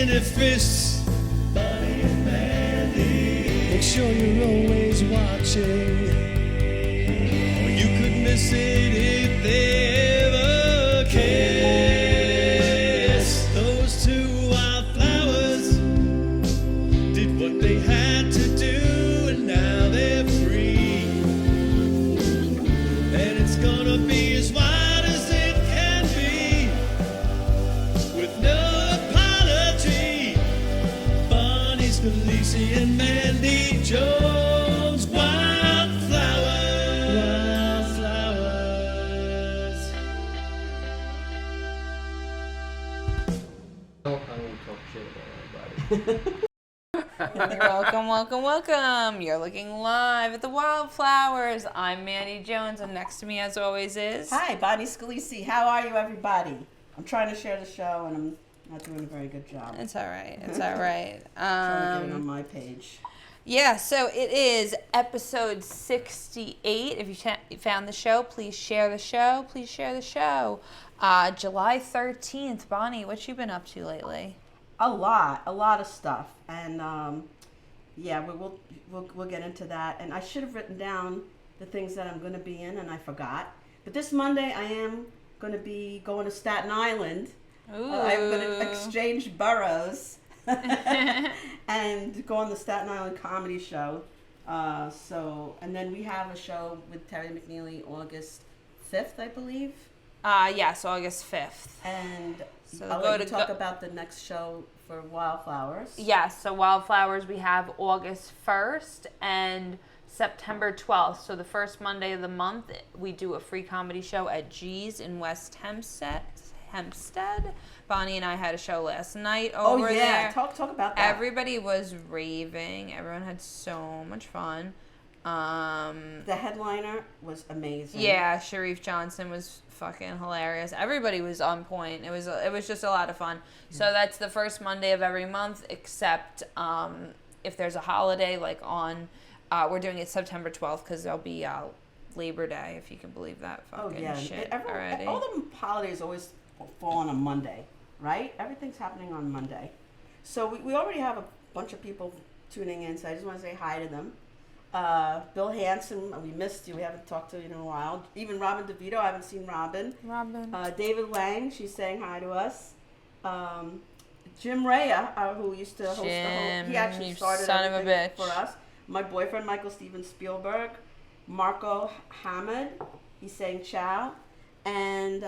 in their fists. Bonnie and Mandy. Make sure you're always watching, or you could miss it if they ever kiss. Those two wildflowers did what they had to do, and now they're free. And it's gonna be as wild as it can be, with no apology. Bonnie, Scalisi, and Mandy Jones. Wildflowers. Wildflowers. I don't talk shit about anybody. Welcome, welcome, welcome. You're looking live at the Wildflowers. I'm Mandy Jones, and next to me, as always, is... Hi, Bonnie Scalisi. How are you, everybody? I'm trying to share the show, and I'm not doing a very good job. It's all right. It's all right. Trying to get it on my page. Yeah, so it is episode 68. If you found the show, please share the show. Please share the show. July 13th. Bonnie, what you been up to lately? A lot of stuff, and yeah, we'll get into that. And I should have written down the things that I'm going to be in, and I forgot. But this Monday, I am going to be going to Staten Island. Ooh. I'm going to exchange boroughs and go on the Staten Island comedy show. And then we have a show with Terry McNeely August 5th, I believe. Yes, August 5th. And So I'll go let you to talk about the next show for Wildflowers. Yes, so Wildflowers, we have August 1st and September 12th. So the first Monday of the month, we do a free comedy show at G's in West Hempstead. Bonnie and I had a show last night over there. Talk about that. Everybody was raving. Everyone had so much fun. The headliner was amazing. Yeah, Sharif Johnson was fucking hilarious. Everybody was on point. It was just a lot of fun. So that's the first Monday of every month, except if there's a holiday, like we're doing it September 12th because there'll be Labor Day, if you can believe that fucking shit already. All the holidays always fall on a Monday, right? Everything's happening on Monday. So we already have a bunch of people tuning in, so I just want to say hi to them. Bill Hansen, we missed you. We haven't talked to you in a while. Even Robin DeVito, I haven't seen Robin. David Lang, she's saying hi to us. Jim Rhea, who used to host the whole, he actually started everything for us. My boyfriend, Michael Steven Spielberg. Marco Hamid, he's saying ciao. And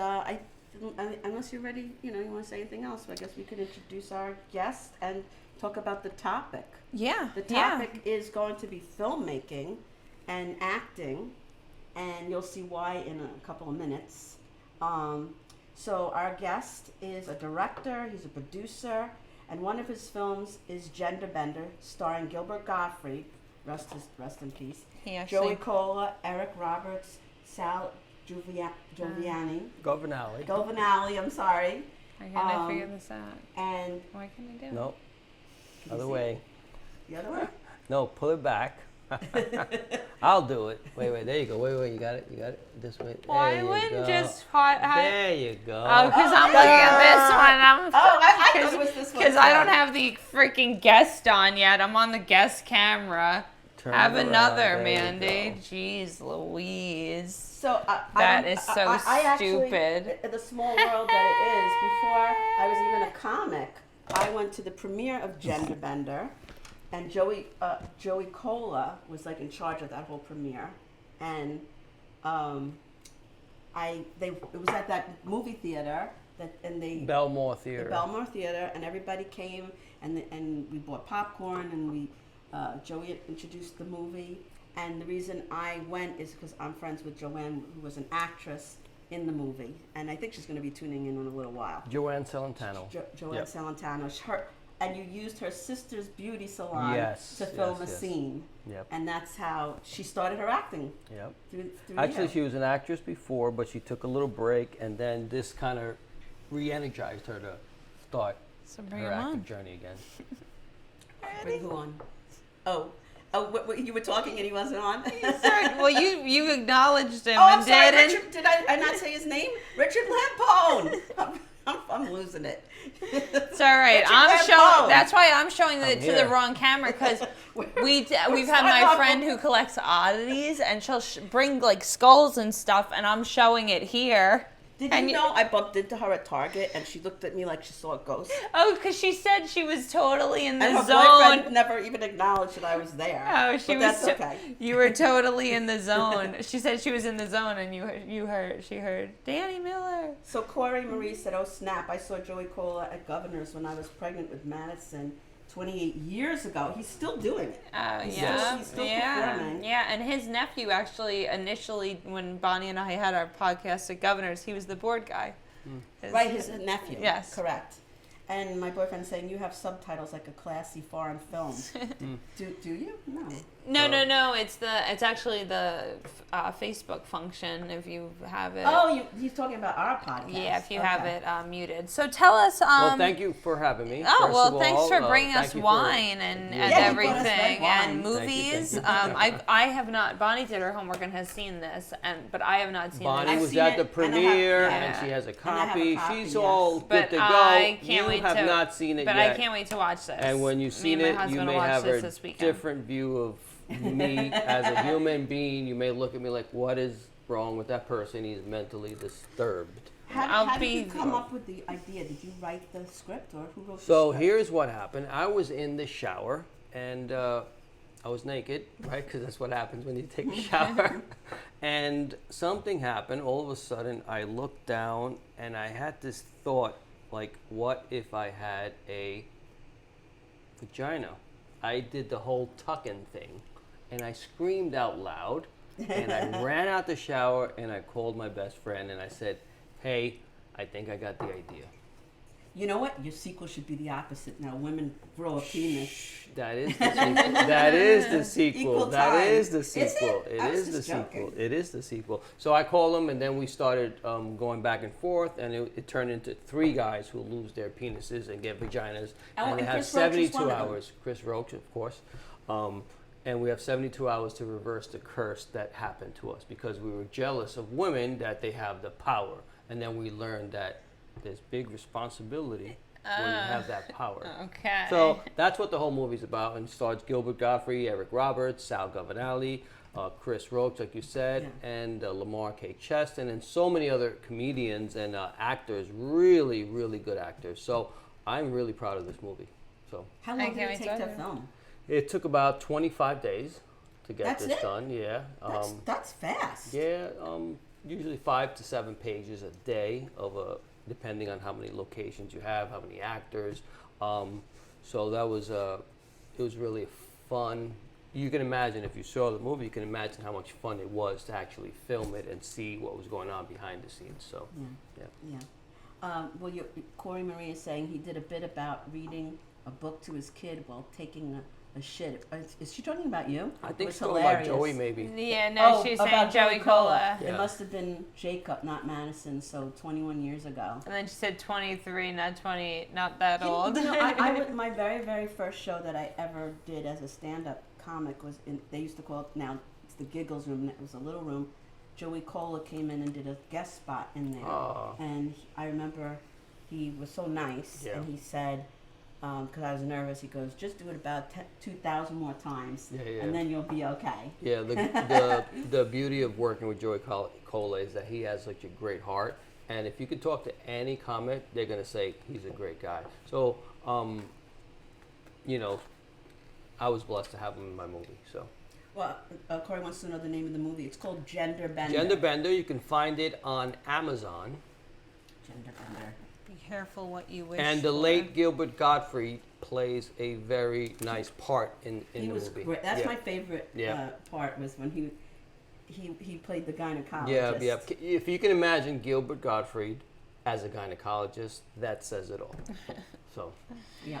unless you're ready, you want to say anything else, I guess we could introduce our guest and talk about the topic. Yeah. The topic is going to be filmmaking and acting, and you'll see why in a couple of minutes. So our guest is a director, he's a producer, and one of his films is Gender Bender, starring Gilbert Gottfried, rest in peace, Joey Cola, Eric Roberts, Sal Giovanni. Govanelli, I'm sorry. Why can't I figure this out? And why can't I do it? Nope. Other way. The other way? No, pull it back. I'll do it. Wait, there you go. Wait, you got it? This way. Well, I wouldn't just... There you go. Oh, because I'm looking at this one. I thought it was this one. Because I don't have the freaking guest on yet. I'm on the guest camera. Have another, Mandy. Jeez Louise. So that is so I stupid. Actually, the small world that it is, before I was even a comic, I went to the premiere of Gender Bender, and Joey Cola was like in charge of that whole premiere, and it was at that movie theater Belmore Theater. The Belmore Theater, and everybody came, and we bought popcorn, and Joey introduced the movie, and the reason I went is because I'm friends with Joanne, who was an actress in the movie, and I think she's going to be tuning in a little while. Joanne Celentano. Joanne Celentano. And you used her sister's beauty salon to film a scene. Yep. And that's how she started her acting. Yep. Through Actually, she was an actress before, but she took a little break, and then this kind of re-energized her to start her acting journey again. Bring who on? Oh, what, you were talking and he wasn't on? Well, you acknowledged him and I'm sorry, didn't. Richard, did I not say his name? Richard Lampone. I'm losing it. It's all right. Get your I'm damn showing. phone. That's why I'm showing it to the here. wrong camera because we've had sorry, my Mom. friend who collects oddities and she'll bring like skulls and stuff, and I'm showing it here. Did And you know I bumped into her at Target and she looked at me like she saw a ghost? Oh, because she said she was totally in the And her zone. boyfriend never even acknowledged that I was there. Oh, she but was. that's okay. You were totally in the zone. She said she was in the zone, and she heard Danny Miller. So Corey Marie said, "Oh snap! I saw Joey Cola at Governor's when I was pregnant with Madison 28 years ago. He's still doing it. He's still performing. Yeah, and his nephew actually initially, when Bonnie and I had our podcast at Governor's, he was the board guy. Right, his nephew. Yes. Correct. And my boyfriend's saying you have subtitles like a classy foreign film. Do you? No. No. It's actually the Facebook function if you have it. Oh, he's talking about our podcast. Yeah, if you have it muted. So tell us. Well, thank you for having me. Oh, first well, of thanks all. for bringing Thank us you for- wine and Yeah, you brought us everything red wine. and movies. Thank you. I have not. Bonnie did her homework and has seen this, but I have not seen Bonnie this. was seen at the it, and I have- premiere, yeah. and she has a And I have a copy. copy, She's yes. all good But to go. I can't You wait have to- not seen it But yet. I can't wait to watch this. And when you've seen it, you may have a this weekend. different view of me as a human being. You may look at me like, what is wrong with that person? He's mentally disturbed. How did you come up with the idea? Did you write the script or who wrote the So script? here's what happened. I was in the shower, and I was naked, right? Because that's what happens when you take a shower. And something happened. All of a sudden, I looked down, and I had this thought, like, what if I had a vagina? I did the whole tucking thing, and I screamed out loud, and I ran out the shower, and I called my best friend, and I said, hey, I think I got the idea. You know what? Your sequel should be the opposite. Now women grow a penis. That is the sequel. That is the sequel. Equal That time. is the Is sequel. it? It I was is the just sequel. joking. It is the sequel. So I called him, and then we started going back and forth, and it turned into 3 guys who lose their penises and get vaginas, Oh, and they and have Chris Roach is 72 one of them. hours. Chris Roach, of course. And we have 72 hours to reverse the curse that happened to us because we were jealous of women that they have the power. And then we learned that there's big responsibility when you have that power. Okay. So that's what the whole movie's about, and it stars Gilbert Gottfried, Eric Roberts, Sal Governale, Chris Roach, like you said, and Lamar K. Cheston, and so many other comedians and actors, really, really good actors. So I'm really proud of this movie. So How long did it take to film? it took about 25 days to get That's this it? done. Yeah. That's fast. Yeah. Usually 5 to 7 pages a day of depending on how many locations you have, how many actors. So that was it was really fun. You can imagine if you saw the movie, you can imagine how much fun it was to actually film it and see what was going on behind the scenes. So, yeah. Well, Corey Marie is saying he did a bit about reading a book to his kid while taking a shit. Is she talking about you? I think It was she's talking about hilarious. Joey, maybe. Yeah, no, Oh, she's about saying Joey Cola. Yeah. It must have been Jacob, not Madison, so 21 years ago. And then she said 23, not 20, not that You old. know, I would, my very, very first show that I ever did as a stand-up comic was they used to call it, now it's the Giggles Room, it was a little room. Joey Cola came in and did a guest spot in there. Oh. And I remember he was so nice, Yeah. and he said, because I was nervous, he goes, just do it about 2,000 more times, Yeah. and then you'll be okay. Yeah, the beauty of working with Joey Cola is that he has such a great heart, and if you could talk to any comic, they're gonna say he's a great guy. So, I was blessed to have him in my movie. So, Well, Corey wants to know the name of the movie. It's called Gender Bender. Gender Bender, you can find it on Amazon. Gender Bender. Be careful what you wish And the for. late Gilbert Gottfried plays a very nice part in He the was movie. great. That's yeah. my favorite Yeah. part was when he played the gynecologist. Yeah. If you can imagine Gilbert Gottfried as a gynecologist, that says it all. So. Yeah.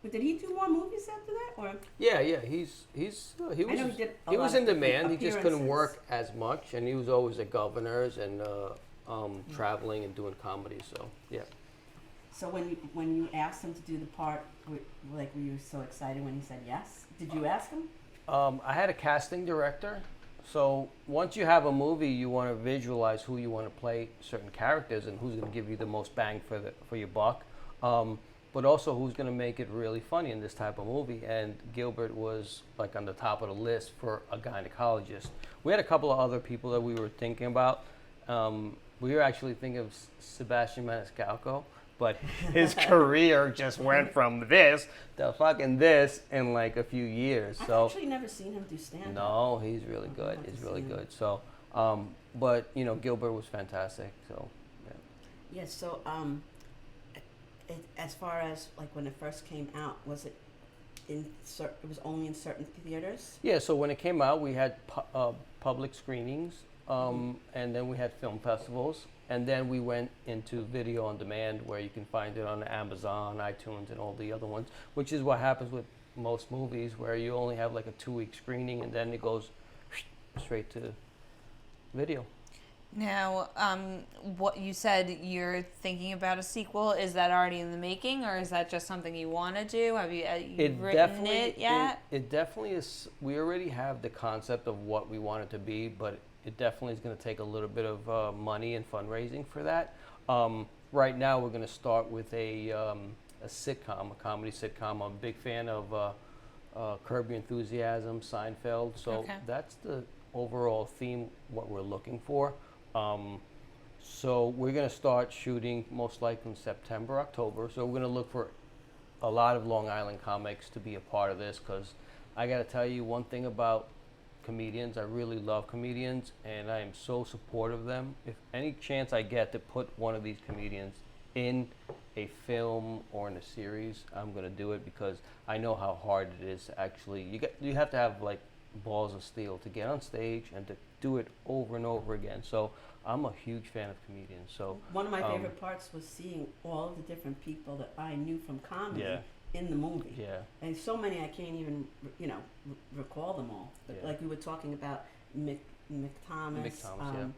Did he do more movies after that, or? Yeah. He I know he did a he lot was of in demand. He just couldn't appearances. work as much, and he was always at Governor's and traveling and doing comedy. So yeah. So when you asked him to do the part, were you so excited when he said yes? Did you ask him? I had a casting director, So once you have a movie, you want to visualize who you want to play certain characters and who's going to give you the most bang for your buck, but also who's going to make it really funny in this type of movie. And Gilbert was like on the top of the list for a gynecologist. We had a couple of other people that we were thinking about. We were actually thinking of Sebastian Maniscalco, but his career just went from this to fucking this in like a few years. I've So actually never seen him do stand-up. no, he's really good. He's really good. So, but you know, Gilbert was fantastic. So, yeah. Yes. So, as far as like when it first came out, was it it was only in certain theaters? Yeah. So when it came out, we had public screenings, and then we had film festivals, and then we went into video on demand, where you can find it on Amazon, iTunes, and all the other ones. Which is what happens with most movies, where you only have like a 2-week screening, and then it goes straight to video. Now, what you said you're thinking about a sequel, is that already in the making, or is that just something you want to do? Have you written it yet? It definitely is. We already have the concept of what we want it to be, but it definitely is going to take a little bit of money and fundraising for that. Right now, we're going to start with a sitcom, a comedy sitcom. I'm a big fan of Curb Your Enthusiasm, Seinfeld. So that's the overall theme, what we're looking for. So we're going to start shooting most likely in September, October. So we're going to look for a lot of Long Island comics to be a part of this, because I got to tell you one thing about comedians. I really love comedians, and I am so supportive of them. If any chance I get to put one of these comedians in a film or in a series, I'm going to do it, because I know how hard it is to actually, you have to have like balls of steel to get on stage and to do it over and over again. So I'm a huge fan of comedians. So one of my favorite parts was seeing all of the different people that I knew from comedy in the movie. Yeah. And so many I can't even, recall them all. But like we were talking about Mick Thomas. Mick Thomas,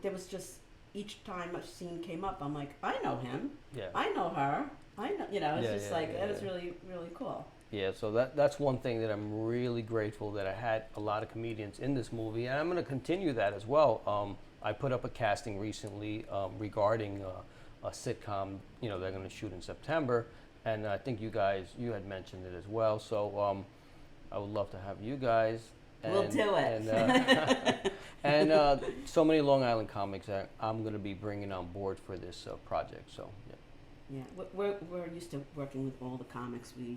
There was just, each time a scene came up, I'm like, I know him. Yeah. I know her. I know, it's that was really, really cool. Yeah, so that's one thing that I'm really grateful that I had a lot of comedians in this movie, and I'm going to continue that as well. I put up a casting recently regarding a sitcom, they're going to shoot in September, and I think you had mentioned it as well. So I would love to have you guys. We'll do it. And so many Long Island comics that I'm going to be bringing on board for this project. So yeah, we're used to working with all the comics. We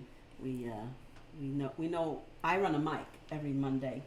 know. I run a mic every Monday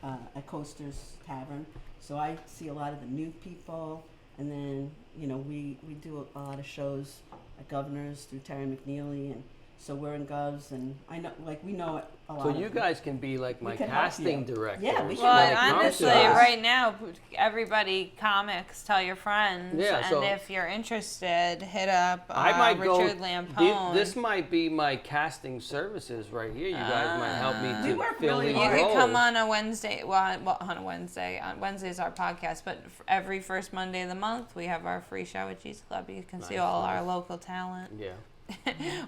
at Coaster's Tavern, so I see a lot of the new people, and then we do a lot of shows at Governor's through Terry McNeely, and so we're in Govs, and I know, we know it a lot. So you guys can be like my casting director. Yeah, we can. Well, honestly, right now, everybody, comics, tell your friends. Yeah, and so if you're interested, hit up I might Richard Lampone. This might be my casting services right here. You guys might help me to fill really these You roles. could come on a Wednesday. Well, on a Wednesday. On Wednesday is our podcast, but every first Monday of the month, we have our free show at Cheese Club. You can see all our local talent. Yeah.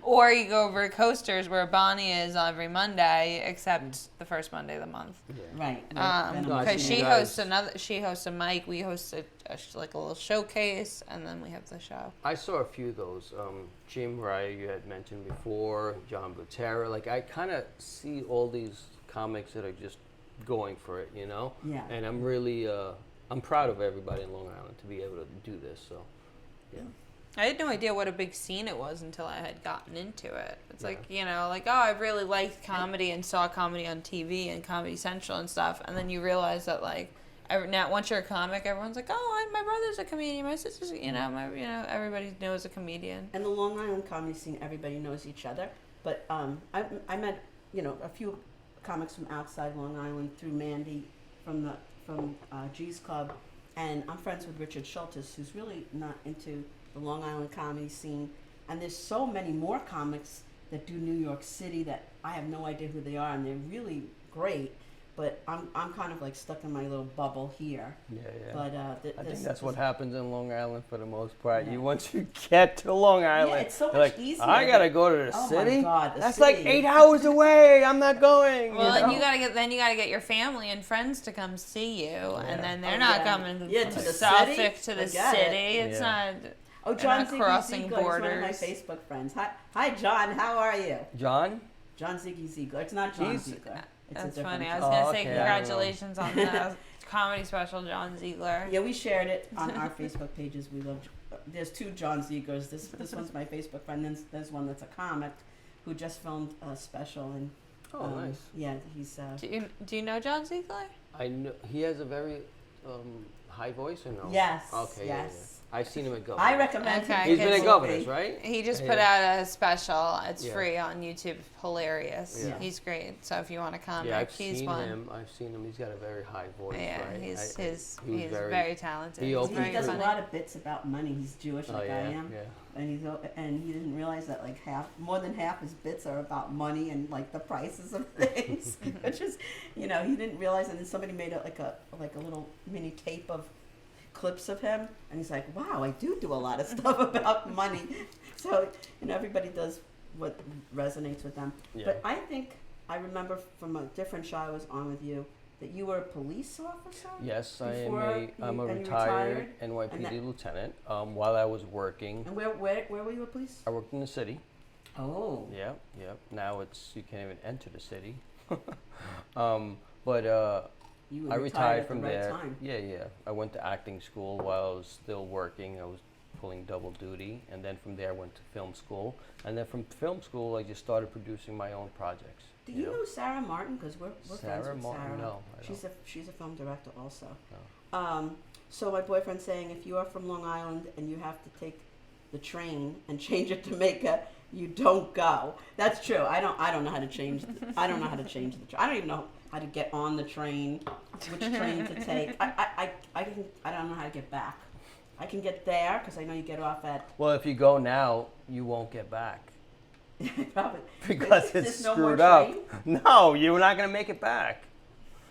Or you go over to Coasters, where Bonnie is every Monday, except the first Monday of the month. Right. Because she hosts a mic, we host a little showcase, and then we have the show. I saw a few of those. Jim Raya, you had mentioned before, John Butera. I kind of see all these comics that are just going for it, Yeah. And I'm really, I'm proud of everybody in Long Island to be able to do this. So, yeah. I had no idea what a big scene it was until I had gotten into it. It's I really liked comedy and saw comedy on TV and Comedy Central and stuff, and then you realize that now once you're a comic, everyone's like, oh, my brother's a comedian, my sister's, everybody knows a comedian. And the Long Island comedy scene, everybody knows each other. But I met a few comics from outside Long Island through Mandy from G's Club, and I'm friends with Richard Schultes, who's really not into the Long Island comedy scene, and there's so many more comics that do New York City that I have no idea who they are, and they're really great. but I'm kind of like stuck in my little bubble here. Yeah, yeah. But I think that's what happens in Long Island for the most part. Yeah. You once you get to Long Island, it's so you're much like, easier I gotta than- go to the Oh my city. God, the That's like city. 8 hours away. I'm not going. Well, you and know? you gotta get your family and friends to come see you, and then they're Oh, not yeah. coming Yeah, from to the Suffolk city? to the Forget it. city. It's Yeah. not. Oh, They're John not Ziggy crossing Ziegler is one of my borders. Facebook friends. Hi, John. How are you? John? John Ziggy Ziegler. It's not John He's- Ziegler. It's That's a different funny. I was John. gonna Oh, say okay, I don't know. congratulations on the comedy special, John Ziegler. Yeah, we shared it on our Facebook pages. We love. There's two John Zieglers. This one's my Facebook friend. Then there's one that's a comic, who just filmed a special and. Oh, nice. Yeah, he's. Do you know John Ziegler? I know he has a very high voice, or no? Yes. Okay. Yes. Yeah. I've seen him at Governors. I recommend Okay. him. He's been Good at movie. Governors, right? He just Yeah. put out a special. It's Yeah. free on YouTube. Hilarious. Yeah. He's great. So if you want to come, Yeah, I've he's seen one. him. I've seen him. He's got a very high voice, Yeah, right? he's he was very talented. he He's opened very He does funny. a lot of bits about money. He's Jewish Oh like yeah, I am, yeah. and he didn't realize that like more than half his bits are about money and like the prices of things, which is, he didn't realize. And then somebody made it like a little mini tape of clips of him, and he's like, wow, I do a lot of stuff about money. So everybody does what resonates with them. Yeah. But I think I remember from a different show I was on with you that you were a police officer. Yes, I'm Before a you- retired and you retired? NYPD And that- lieutenant. While I was working, And where were you a police? I worked in the city. Oh. Yeah, yeah. Now you can't even enter the city. But You were I retired at from the right there. time. Yeah, yeah. I went to acting school while I was still working. I was pulling double duty, and then from there I went to film school, and then from film school I just started producing my own projects. Do you know Sarah Martin? Because we're friends Sarah with Martin? Sarah. No, I She's a film director also. No. So my boyfriend's saying if you are from Long Island and you have to take the train and change it to Jamaica, you don't go. That's true. I don't know how to change. I don't know how to change the train. I don't even know how to get on the train, which train to take. I don't know how to get back. I can get there because I know you get off at Well, if you go now, you won't get back probably because There's it's no more screwed up. train? No, you're not gonna make it back.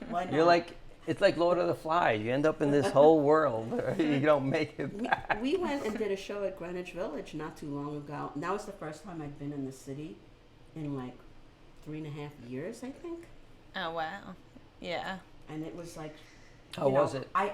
Why not? You're like, it's like Lord of the Flies. You end up in this whole world. You don't make it back. We went and did a show at Greenwich Village not too long ago. And that was the first time I'd been in the city in like 3.5 years, I think. Oh wow. Yeah. And it was like, How was it? I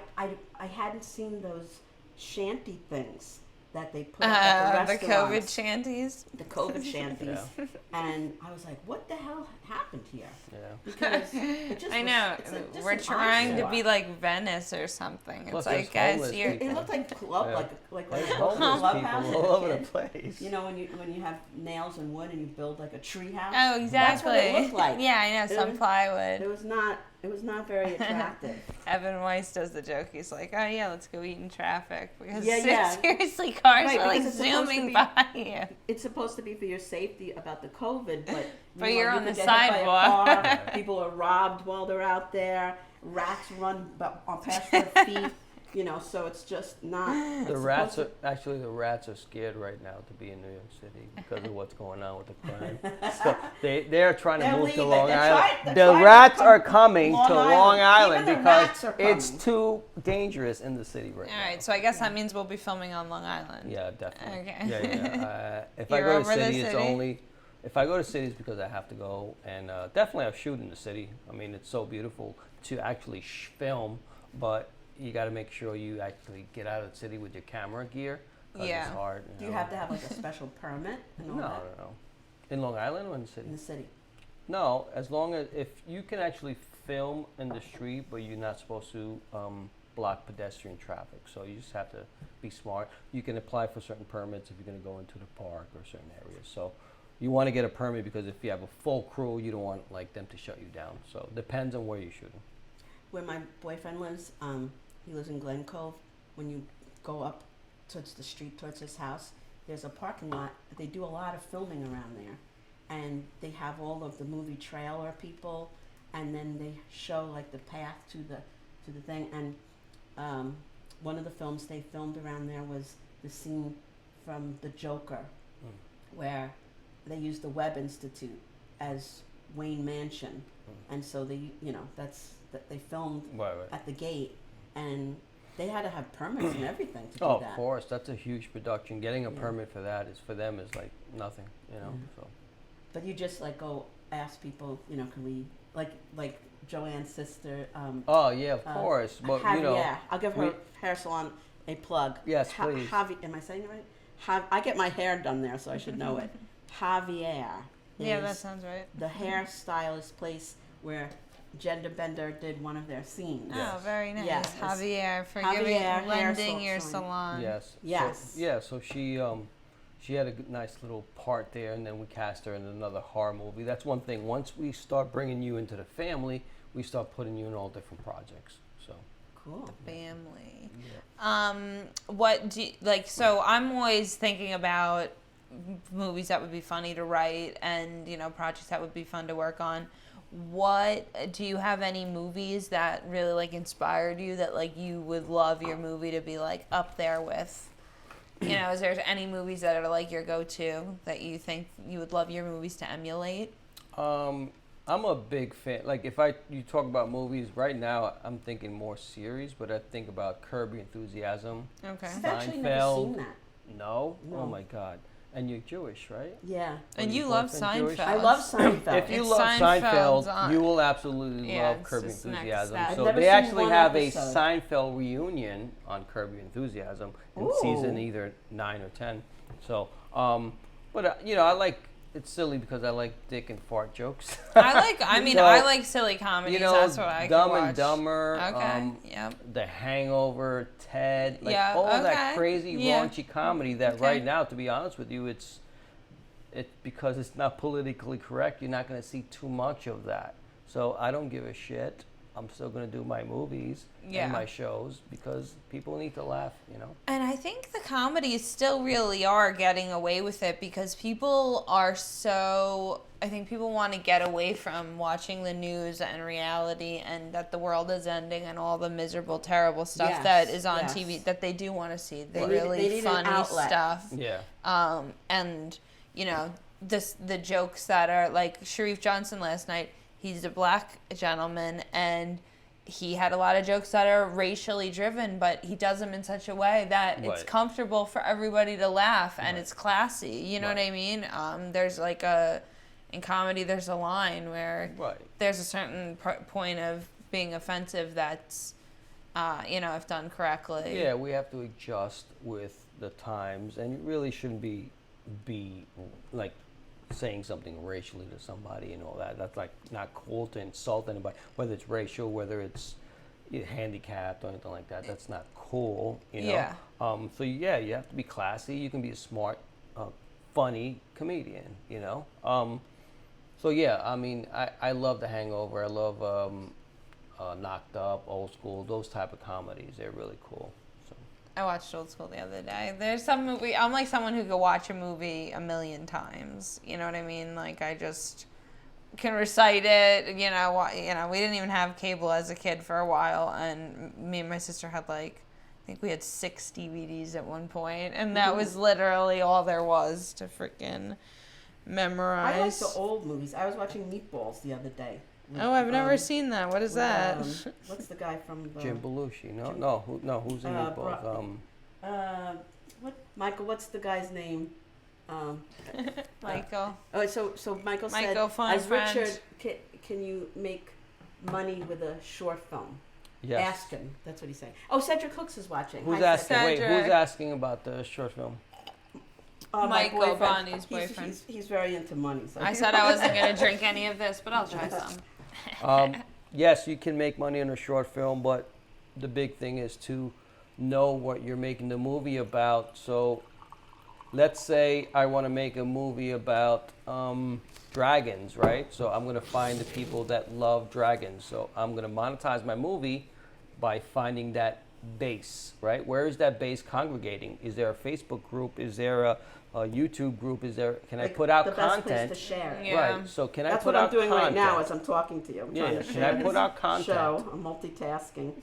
hadn't seen those shanty things that they put up at The the COVID restaurants. shanties. The COVID shanties. Yeah. And I was like, what the hell happened here? Yeah. Because it just I was- know. it's just We're an trying to eyesore. be like Venice or something. It's Plus like, there's guys, homeless you're. people. It looked like club, Yeah. like There's a homeless clubhouse people as a all over the kid. place. You know, when you have nails and wood and you build like a tree house. Oh, That's what exactly. it looked like. Yeah, I know. It Some was- plywood. It was not very attractive. Evan Weiss does the joke. He's like, "Oh yeah, let's go eat in traffic because Yeah. seriously, cars Right, are like because it's supposed to zooming be- by you." It's supposed to be for your safety about the COVID, but But you're you on could the get hit by a sidewalk. car, people are robbed while they're out there. Rats run past their feet. So it's just not. The it's rats supposed are the rats are scared right now to be in New York City because of what's going on with the crime. So they're trying to They're move to leaving. Long They're Island. they're The trying to rats come are coming Long to Island. Long Island Even the because rats are it's coming. too dangerous in the city right All now. right, so I guess that means we'll be filming on Long Island. Yeah, definitely. Okay. Yeah. If I You're go to over the city, it's city? only. If I go to cities because I have to go, and definitely I'll shoot in the city. I mean, it's so beautiful to actually film, but you got to make sure you actually get out of the city with your camera gear. 'Cause Yeah. It's hard. Do you have to have like a special permit and all No, that no. In Long Island or in the city? in the city? No, as long as if you can actually film in the street, but you're not supposed to block pedestrian traffic. So you just have to be smart. You can apply for certain permits if you're going to go into the park or certain areas. So you want to get a permit because if you have a full crew, you don't want like them to shut you down. So it depends on where you're shooting. Where my boyfriend lives, he lives in Glen Cove. When you go up towards the street, towards his house, there's a parking lot. They do a lot of filming around there. And they have all of the movie trailer people, and then they show like the path to the thing. And one of the films they filmed around there was the scene from The Joker, where they used the Webb Institute as Wayne Mansion and so they, they filmed Right. at the gate, and they had to have permits and everything to do Oh, that. of course, that's a huge production. Getting a permit for that is for them is like nothing, So But you just like go ask people, can we like Joanne's sister? oh yeah, of course. But Javier. I'll give her hair salon a plug. Yes, please. Am I saying it right? I get my hair done there, so I should know it. Javier. Yeah, that is sounds right. the hairstylist place where Gender Bender did one of their scenes. Oh, very nice. Yes. Javier, for Javier lending your salon. salon. yes. Yes. So she had a nice little part there, and then we cast her in another horror movie. That's one thing. Once we start bringing you into the family, we start putting you in all different projects. So Cool. Family. yeah. What do you, like? So I'm always thinking about movies that would be funny to write, and projects that would be fun to work on. What do you have any movies that really like inspired you that like you would love your movie to be like up there with? Is there any movies that are like your go-to that you think you would love your movies to emulate? I'm a big fan. Like if you talk about movies right now, I'm thinking more series, but I think about Curb Your Enthusiasm. Okay. I've actually never Seinfeld. seen that. No? No. Oh my God. And you're Jewish, right? Yeah. And Are you your love boyfriend Jewish? Seinfeld. I love Seinfeld. If you It's love Seinfeld's Seinfeld, on- you will absolutely Yeah, love it's Curb Your just next Enthusiasm. step. I've So never they seen actually one have episode. a Seinfeld reunion on Curb Your Enthusiasm in Ooh. season either 9 or 10. So, but I like. It's silly because I like dick and fart jokes. I like silly comedies. That's what I Dumb can watch. and Dumber. Okay. Yep. The Hangover, Ted, like Yeah, all okay. that crazy Yeah. raunchy comedy that Okay. right now, to be honest with you, it's because it's not politically correct, you're not going to see too much of that. So I don't give a shit. I'm still going to do my movies Yeah. and my shows because people need to laugh, And I think the comedies still really are getting away with it because people are so. I think people want to get away from watching the news and reality and that the world is ending and all the miserable, terrible stuff Yes, that is on yes. TV that they do want to see. The They really need an funny outlet. stuff. Yeah. And the jokes that are like Sharif Johnson last night. He's a black gentleman, and he had a lot of jokes that are racially driven, but he does them in such a way that it's Right. comfortable for everybody to laugh, and Right. it's classy. You know Right. what I mean? There's like in comedy, there's a line where Right. there's a certain point of being offensive that's, if done correctly. Yeah, we have to adjust with the times, and you really shouldn't be like saying something racially to somebody and all that. That's like not cool to insult anybody, whether it's racial, whether it's handicapped or anything like that. That's not cool, Yeah. So yeah, you have to be classy. You can be a smart, funny comedian, So yeah, I mean, I love The Hangover. I love Knocked Up, Old School, those type of comedies. They're really cool. So. I watched Old School the other day. There's some movie. I'm like someone who could watch a movie 1,000,000 times. You know what I mean? Like I just can recite it. We didn't even have cable as a kid for a while, and me and my sister had I think we had 6 DVDs at one point, and that was literally all there was to freaking memorize. I like the old movies. I was watching Meatballs the other day. with, Oh, I've never seen that. What is with, that? What's the guy from the... Jim Belushi, Jim- who's in Meatballs? Michael, what's the guy's name? Michael. Oh, so Michael said, Michael, phone as friend. Richard, can you make money with a short film? Yes. Ask him. That's what he's saying. Oh, Cedric Hooks is watching. Who's Hi, asking? Cedric. Wait, Cedric. who's asking about the short film? My Michael, boyfriend. Bonnie's He's- boyfriend. He's very into money. So I said I wasn't going to drink any of this, but I'll try some. Yes, you can make money in a short film, but the big thing is to know what you're making the movie about. So let's say I want to make a movie about dragons, right? So I'm going to find the people that love dragons. So I'm going to monetize my movie by finding that base, right? Where is that base congregating? Is there a Facebook group? Is there a YouTube group? Can I put out the best content? place to share it. Yeah. Right. So can I That's put what I'm out doing content? right now as I'm talking to you. I'm trying to Can share I put this out content? show. I'm multitasking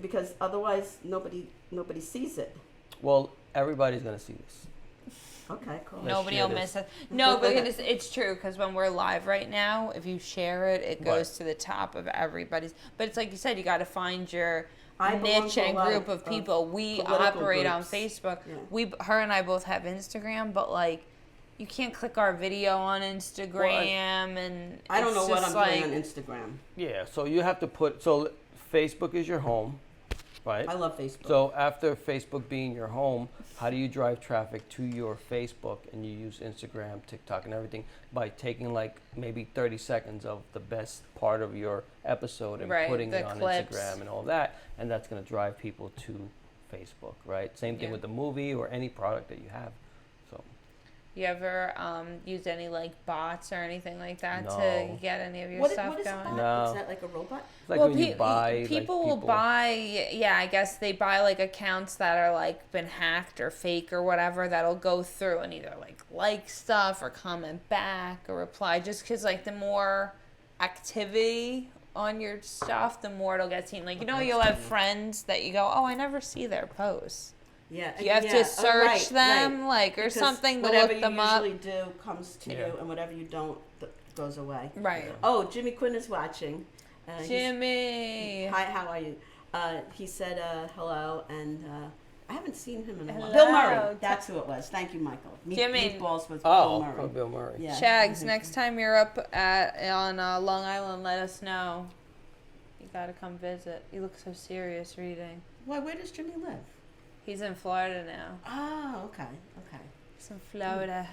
because otherwise nobody sees it. Well, everybody's going to see this. Okay, cool. Let's Nobody share will this. miss it. No, but it's true because when we're live right now, if you share it, it goes to the top of everybody's. But it's like you said, you got to find your I belong niche to a and lot group of people. We political operate on groups. Facebook. Yeah. Her and I both have Instagram, but like, you can't click our video on Instagram, and I don't know it's what just I'm doing on Instagram. Yeah, so you have to put, so Facebook is your home, right? I love Facebook. So after Facebook being your home, how do you drive traffic to your Facebook? And you use Instagram, TikTok, and everything by taking like maybe 30 seconds of the best part of your episode and Right, putting the it on clips. Instagram and all that, and that's going to drive people to Facebook, right? Same thing Yeah. with the movie or any product that you have. So You ever use any like bots or anything like that to No. get any of your what stuff is a going? bot? No. Is that like a robot? it's like when you buy, people like, will buy, yeah, I guess they buy like accounts that are like been hacked or fake or whatever that'll go through and either like stuff or comment back or reply, just because like the more activity on your stuff, the more it'll get seen. Like, you know, you'll have friends that you go, oh, I never see their posts. Yeah. You have to search them, like, or Because something to whatever look them you up. usually do comes to Yeah. you, and whatever you don't goes away. Right. Oh, Jimmy Quinn is watching. Jimmy. Hi, how are you? He said hello, and I haven't seen him in a while. Hello. Bill Murray, that's who it was. Thank you, Michael. Jimmy. Meatballs with Oh, Bill Murray. Bill Murray. Yeah. Shags, next time you're up on Long Island, let us know. You gotta come visit. You look so serious reading. Why? Where does Jimmy live? He's in Florida now. Oh, okay. He's in Florida.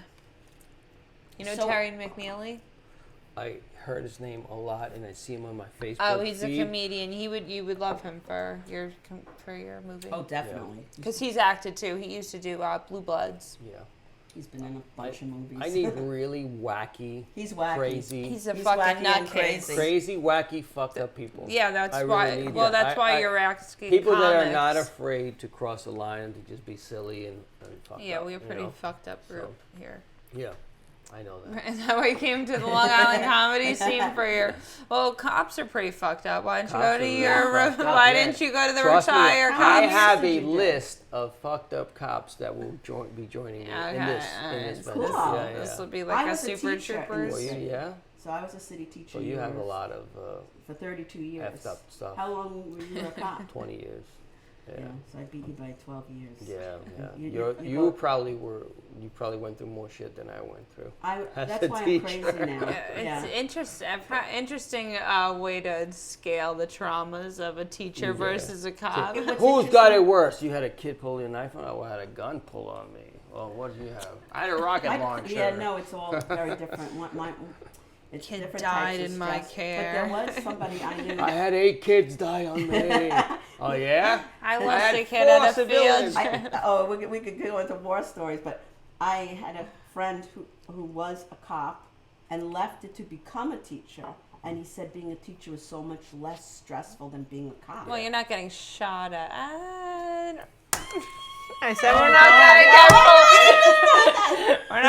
You know So- Terry McNeely? I heard his name a lot, and I see him on my Facebook. Oh, he's feed. a comedian. You would love him for your movie. Oh, definitely. Because he's acted too. He used to do Blue Bloods. Yeah. He's been in a bunch of movies. I need really wacky, He's wacky. crazy, He's a He's fucking wacky and nutcase. crazy, wacky, fucked up people. Yeah, that's I why. really need Well, that. that's why I- you're asking People that are comics. not afraid to cross a line and to just be silly and fucked Yeah, up. we're you pretty know? fucked up group here. Yeah, I know that. Is that why you came to the Long Island comedy scene for your? Well, cops are pretty fucked up. Why didn't you Cops go are to really your? fucked up, Why yeah. didn't you go to the Trust me, retire I cops? have a Did you do? list of fucked up cops that will be joining me in this Cool. venture. Yeah, This will yeah. be I like a was a Super teacher in Troopers. Well, yeah. So I was a city teacher. So you have a lot of for 32 years. effed up stuff. How long were you a cop? 20 years. Yeah. Yeah, so I beat you by 12 years. Yeah, yeah. You You go- probably went through more shit than I went through. As That's a why teacher. I'm crazy now. Yeah, it's interesting way to scale the traumas of a teacher Yeah. versus a cop. What's Who's got interesting- it worse? You had a kid pull your knife on? I had a gun pulled on me. Well, what did you have? I had a rocket launcher. Yeah, no, it's all very different. It's Kid different died types of in my stress. care. But there was somebody I knew. I had 8 kids die on me. Oh, yeah? I I lost had a kid 4 at a civilians. field. we could go into war stories, but I had a friend who was a cop and left it to become a teacher. And he said being a teacher was so much less stressful than being a cop. Well, you're not getting shot at. I said we're not gonna get. You're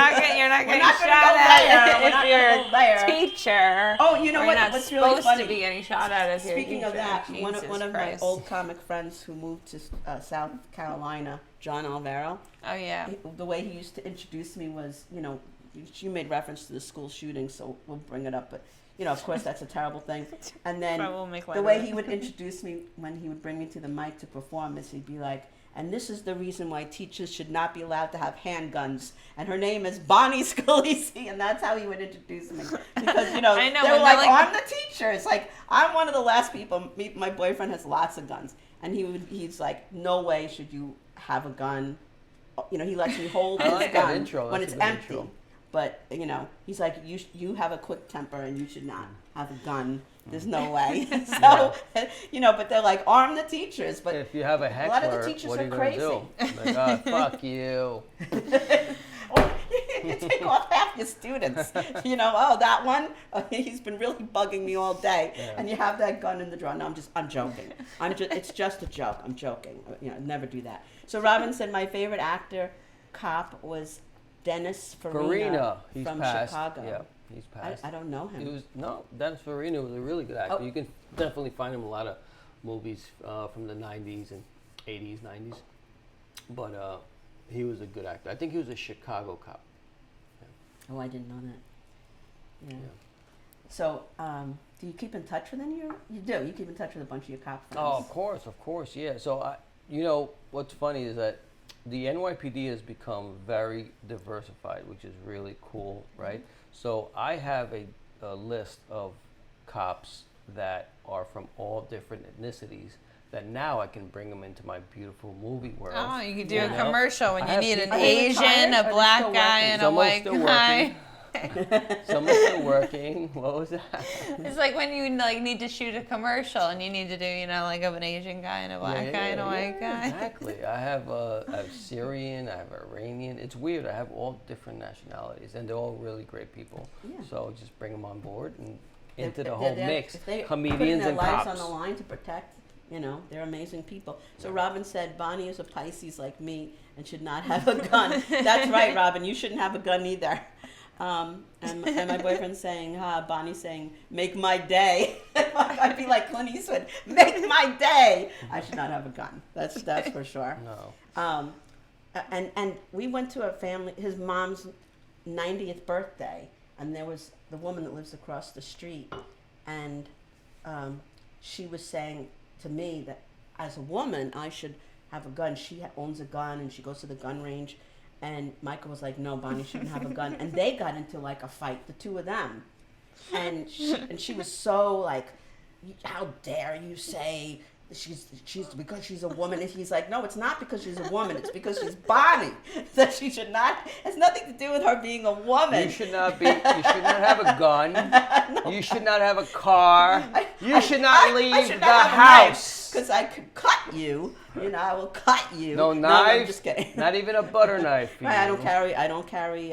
not getting not gonna shot go at there. We're if not you're gonna go there. a teacher. Oh, you know Or what? You're not What's supposed really funny? to be getting shot at if you're a Speaking of teacher. that, one Jesus of my Christ. old comic friends who moved to South Carolina, John Alvaro, Oh yeah. the way he used to introduce me was, you made reference to the school shooting, so we'll bring it up, but of course that's a terrible thing. And then But we'll make light the of way it. he would introduce me when he would bring me to the mic to perform is he'd be like, and this is the reason why teachers should not be allowed to have handguns. And her name is Bonnie Scalisi, and that's how he would introduce me. Because, I know, they when were they're like, like- I'm the teacher. It's like, I'm one of the last people. My boyfriend has lots of guns. And he's like, no way should you have a gun. He lets me hold I his like that gun intro. when That's it's a good empty. intro. But, he's like, you have a quick temper and you should not have a gun. There's no way. So, but they're like, arm the teachers. But If you have a heckler, lot of the teachers what are are you going to do? Like, fuck you. you take off half your students. That one, he's been really bugging me all day. Yeah. And you have that gun in the drawer. No, I'm joking. It's just a joke. I'm joking. Never do that. So Robin said my favorite actor, cop, was Dennis Farina He's from passed. Chicago. Yeah, he's passed. I don't know him. Dennis Farina was a really good actor. Oh. You can definitely find him in a lot of movies from the 90s and 80s, 90s. But he was a good actor. I think he was a Chicago cop. Oh, I didn't know that. Yeah. Yeah. So, do you keep in touch with any of your? You do. You keep in touch with a bunch of your cop friends. Oh, of course, yeah. So, what's funny is that the NYPD has become very diversified, which is really cool, right? So, I have a list of cops that are from all different ethnicities that now I can bring them into my beautiful movie world. Oh, you could do You a know? commercial when I you have need an people- Are they Asian, retired? Are a they black still guy, working? and a Some are white still guy. Some are still working. What was that? It's like when you need to shoot a commercial and you need to do like of an Asian guy and a black guy and a white guy. Exactly. I have Syrian, I have Iranian. It's weird. I have all different nationalities, and they're all really great people. Yeah. So just bring them on board and into If the whole they're- mix. If they Comedians putting their and lives cops. on the line to protect, they're amazing people. So Robin said Bonnie is a Pisces like me and should not have a gun. That's right, Robin. You shouldn't have a gun either. And my boyfriend's saying, Bonnie's saying, make my day. I'd be like Clint Eastwood, make my day. I should not have a gun. That's for sure. No. And we went to a family, his mom's 90th birthday, and there was the woman that lives across the street, and she was saying to me that as a woman, I should have a gun. She owns a gun, and she goes to the gun range, and Michael was like, no, Bonnie shouldn't have a gun. And they got into like a fight, the two of them. And she was so like, how dare you say she's because she's a woman? And he's like, no, it's not because she's a woman. It's because she's Bonnie. That she should not. It's nothing to do with her being a woman. You should not have a gun. No. You should not have a car. You should not leave the house. Because I could cut you. I will cut you. No knife. No, I'm just kidding. Not even a butter knife. Right, I don't carry.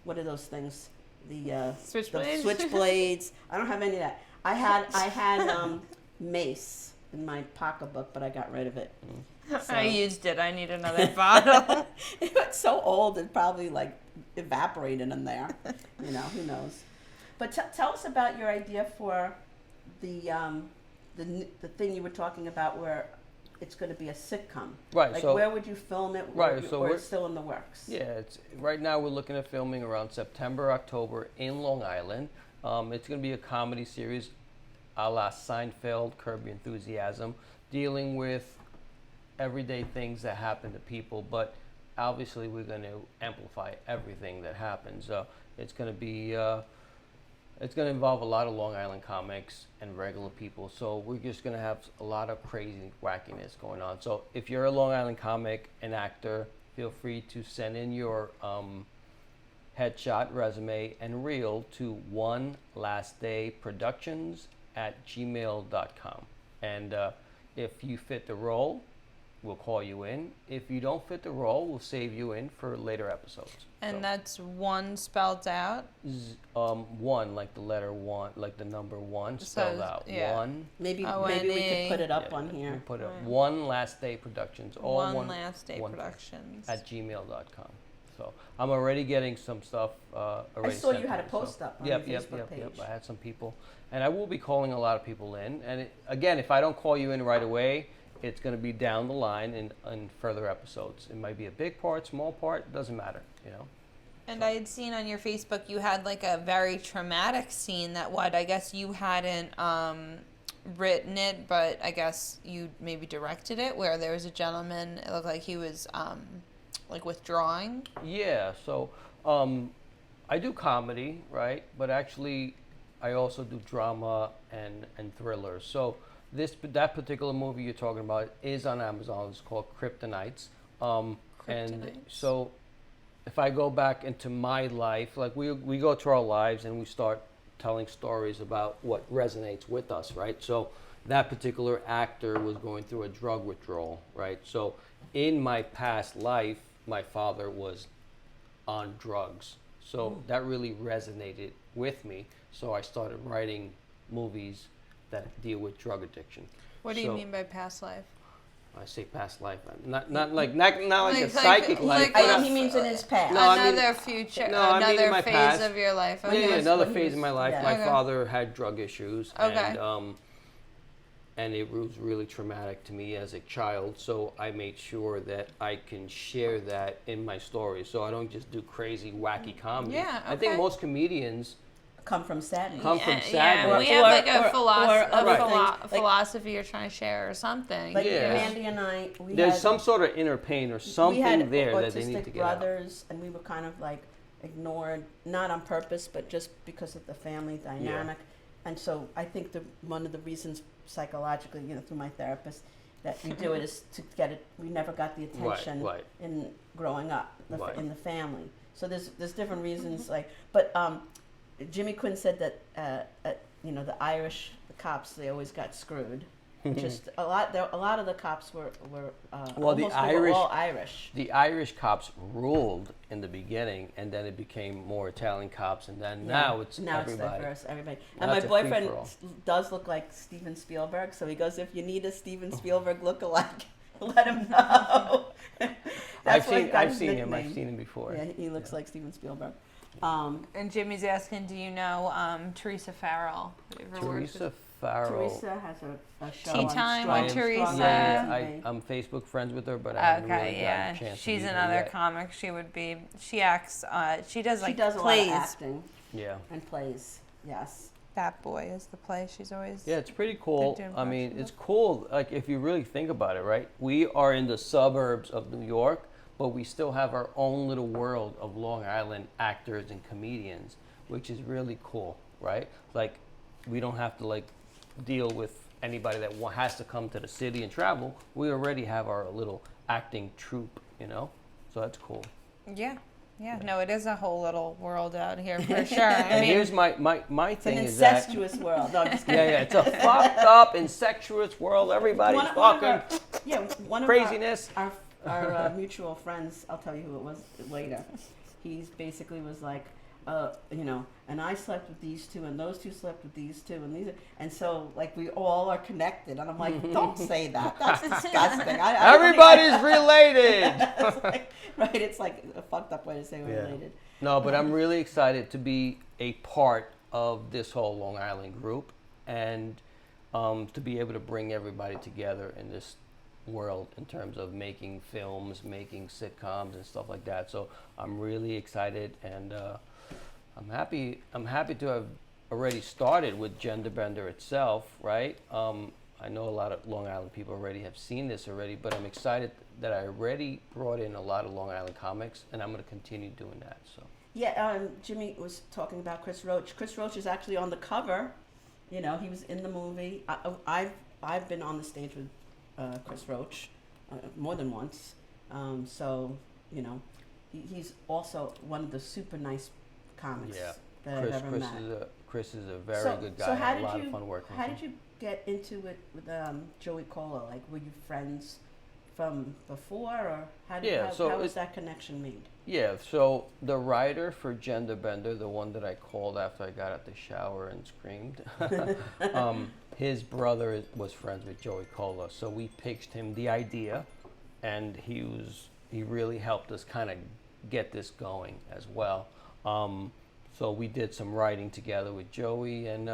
What are those things? The Switchblades? The switchblades. I don't have any of that. I had mace in my pocketbook, but I got rid of it. So. I used it. I need another bottle. It was so old, it probably like evaporated in there. Who knows? But tell us about your idea for the thing you were talking about where it's going to be a sitcom. Right. Like, so where would you film it? Right. So or we're it's still in the works. Yeah. Right now we're looking at filming around September, October in Long Island. It's going to be a comedy series, a la Seinfeld, Curb Your Enthusiasm, dealing with everyday things that happen to people, but obviously we're going to amplify everything that happens. It's going to be. It's going to involve a lot of Long Island comics and regular people. So we're just going to have a lot of crazy wackiness going on. So if you're a Long Island comic, an actor, feel free to send in your headshot, resume, and reel to onelastdayproductions@gmail.com. And if you fit the role, we'll call you in. If you don't fit the role, we'll save you in for later episodes. And So, that's one spelled out. one, like the letter one, like the number one spelled out. yeah. One. Maybe we O-N-E. could put it up Yeah, on here. we'll put it Right. One Last Day Productions. All One Last Day one- Productions. at gmail.com. So I'm already getting some stuff. Already I saw sent you had in, a post up on Yep, your yep, Facebook yep, page. yep. I had some people, and I will be calling a lot of people in. And again, if I don't call you in right away, it's going to be down the line in further episodes. It might be a big part, small part, doesn't matter, And I had seen on your Facebook you had like a very traumatic scene that I guess you hadn't written it, but I guess you maybe directed it, where there was a gentleman, it looked like he was like withdrawing. Yeah, so I do comedy, right? But actually, I also do drama and thrillers. So that particular movie you're talking about is on Amazon. It's called Kryptonites. And Kryptonites. so if I go back into my life, like we go through our lives and we start telling stories about what resonates with us, right? So that particular actor was going through a drug withdrawal, right? So in my past life, my father was on drugs. So that really resonated with me. So I started writing movies that deal with drug addiction. What do you So- mean by past life? I say past life, not like a Like- psychic like- life. like- He means in his past. No, I mean- Another future, No, I mean in another my phase past. of your life. Yeah, Okay. another when he phase was- in my life. yeah. My Okay. father had drug issues, Okay. and and it was really traumatic to me as a child. So I made sure that I can share that in my stories. So I don't just do crazy, wacky comedy. Yeah, I think okay. most comedians Come from sadness. come from Yeah, sadness. we have like a, or other things, like- philosophy you're trying to share or something. Like Yeah. Mandy and I, we There's had, some sort of inner pain or something we had there autistic that they need to get out. brothers, and we were kind of like ignored, not on purpose, but just because of the family dynamic. And so I think one of the reasons psychologically, through my therapist, that we do it is to get it. We never got the attention right. in growing up Right. in the family. So there's different reasons, but Jimmy Quinn said that the Irish, the cops, they always got screwed. Just a lot of the cops were Well, the almost Irish- all Irish. The Irish cops ruled in the beginning, and then it became more Italian cops, and then now it's everybody. Diverse, everybody. Now And my it's a boyfriend free-for-all. does look like Steven Spielberg, so he goes, if you need a Steven Spielberg lookalike, let him know. That's why he got I've his seen him. I've nickname. seen him before. Yeah, he looks like Steven Spielberg. And Jimmy's asking, do you know Teresa Farrell? Have you ever worked with- Teresa Farrell. Teresa has a show Tea on Time Strong- with I am- Teresa. yeah, I'm Facebook friends with her, but I haven't really Okay, gotten yeah, a chance to she's meet her another yet. comic. She acts. She does like She does a lot plays. of acting Yeah. and plays. Yes. That Boy is the play. She's always. Yeah, it's pretty cool. doing I mean, production. it's cool. Like if you really think about it, right? We are in the suburbs of New York, but we still have our own little world of Long Island actors and comedians, which is really cool, right? Like we don't have to like deal with anybody that has to come to the city and travel. We already have our little acting troupe, so that's cool. Yeah. Yeah. No, it is a whole little world out here for sure. I And mean, here's my It's an thing is that incestuous world. No, I'm just kidding. yeah, it's a fucked up, incestuous world. Everybody's One of fucking our- Yeah, one of craziness. our mutual friends, I'll tell you who it was later. He basically was like, and I slept with these two, and those two slept with these two, and so like we all are connected. And I'm like, don't say that. That's disgusting. I don't Everybody's related. It's like, right? It's like a fucked up way to say we're Yeah. related. No, but I'm really excited to be a part of this whole Long Island group and to be able to bring everybody together in this world in terms of making films, making sitcoms and stuff like that. So I'm really excited and I'm happy to have already started with Gender Bender itself, right? I know a lot of Long Island people already have seen this already, but I'm excited that I already brought in a lot of Long Island comics, and I'm going to continue doing that. So Yeah, Jimmy was talking about Chris Roach. Chris Roach is actually on the cover. He was in the movie. I've been on the stage with Chris Roach more than once. He's also one of the super nice comics Yeah. that I've ever met. Chris is a very good guy. So I how had did a lot you of fun working how with him. did you get into it with Joey Cola? Like, were you friends from before, or how was that connection made? Yeah, so the writer for Gender Bender, the one that I called after I got out the shower and screamed, his brother was friends with Joey Cola, so we pitched him the idea, and he really helped us kind of get this going as well. So we did some writing together with Joey, and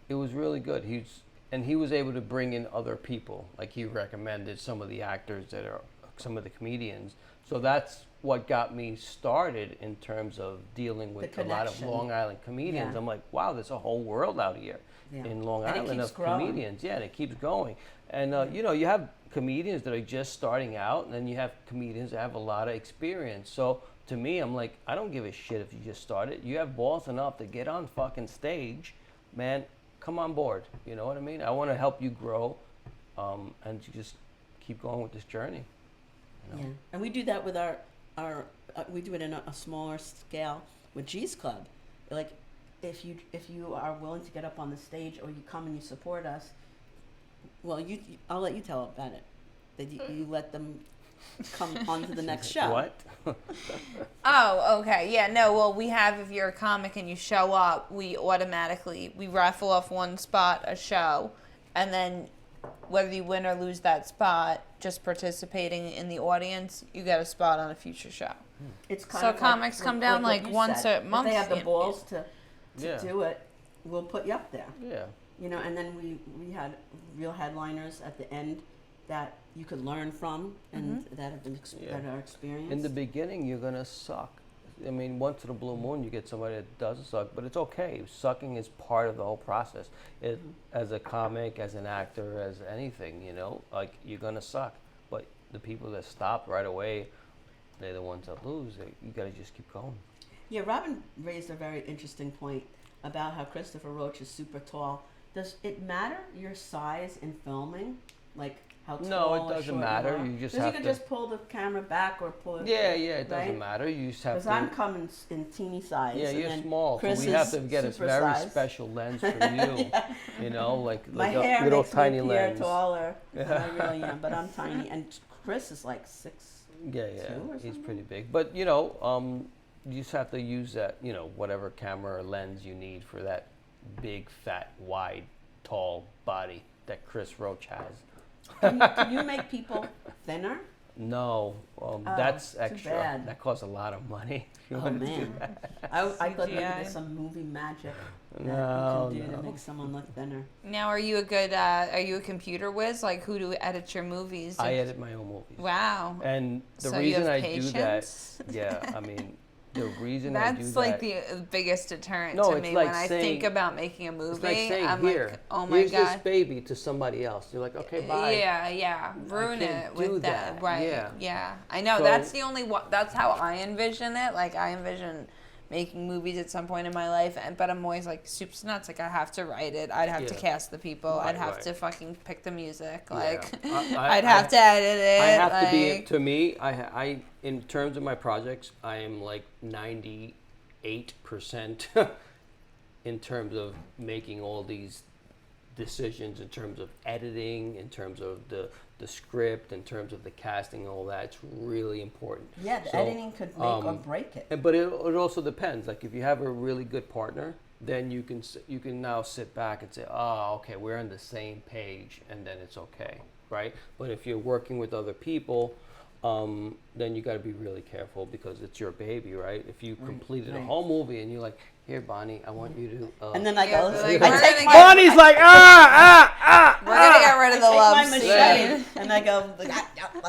it was really good. He was able to bring in other people. Like he recommended some of the actors that are some of the comedians. So that's what got me started in terms of dealing with a lot of connection. Long Island comedians. Yeah. I'm like, wow, there's a whole world out here in Long And it Island keeps of growing. comedians. Yeah, and it keeps going. And you have comedians that are just starting out, and then you have comedians that have a lot of experience. So to me, I'm like, I don't give a shit if you just started. You have balls enough to get on fucking stage, man. Come on board. You know what I mean? I want to help you grow, and to just keep going with this journey. Yeah, and we do that with our we do it in a smaller scale with G's Club. Like, if you are willing to get up on the stage, or you come and you support us, well, I'll let you tell about it. That you let them come on to the next show. What? Oh, okay. Yeah, no, well, we have, if you're a comic and you show up, we raffle off one spot a show, and then whether you win or lose that spot, just participating in the audience, you get a spot on a future show. It's kind So of comics come down what like you once said. a month, If they have the you know. balls to Yeah. do it, we'll put you up there. Yeah. you know, and then we had real headliners at the end that you could learn from and that have been that are experienced. In the beginning, you're gonna suck. I mean, once in a blue moon, you get somebody that doesn't suck, but it's okay. Sucking is part of the whole process. As a comic, as an actor, as anything, you know, like you're gonna suck. But the people that stop right away, they're the ones that lose. You gotta just keep going. Yeah, Robin raised a very interesting point about how Christopher Roach is super tall. Does it matter your size in filming? Like how tall No, it or doesn't short matter. you are? You just 'Cause have you to. can just pull the camera back or pull it. Yeah, it right? doesn't matter. You just have Because to. I'm coming in teeny size. Yeah, and you're then small, Chris so we have is to get a super very size. special lens for you. You know, like My a hair little makes tiny me appear lens. taller than I really am, but I'm tiny. And Chris is like 6'2" Yeah, or he's something? pretty big. But you know, you just have to use that, you know, whatever camera or lens you need for that big, fat, wide, tall body that Chris Roach has. Can you make people thinner? No, that's too extra. bad. That costs a lot of money. If you Oh wanna do man, that. I thought maybe CGI. there's some movie magic that No, you can do to no. make someone look thinner. Now, are you a computer whiz? Like, who do edit your movies? I edit my own movies. Wow. And the So you reason have I do that, patience? yeah, I mean, the reason I do That's that. like the biggest deterrent No, to it's me like when I saying- think about making a movie. It's like saying, I'm here, like, oh my here's this god. baby to somebody else. You're like, okay, bye. Yeah, ruin can't it do with that. right? Yeah. I know So- that's the only one. That's how I envision it. Like I envision making movies at some point in my life, but I'm always like soups nuts. Like I have to write it. I'd have to Yeah. cast the people. Right, I'd have right. to fucking pick the music. Yeah. Like I- I'd have to edit it. I have to be. like- To me, I in terms of my projects, I am like 98% in terms of making all these decisions, in terms of editing, in terms of the script, in terms of the casting, all that. It's really important. Yeah, the So, editing could make or break it. But it also depends. Like if you have a really good partner, then you can now sit back and say, oh, okay, we're on the same page, and then it's okay, right? But if you're working with other people, then you got to be really careful because it's your baby, right? If you completed a right. whole movie and you're like, here, Bonnie, I want you to. And then I Yeah, go, but, like, I we're take gonna my, get- Bonnie's like, We're gonna get rid of the take love my scene. machete and I go,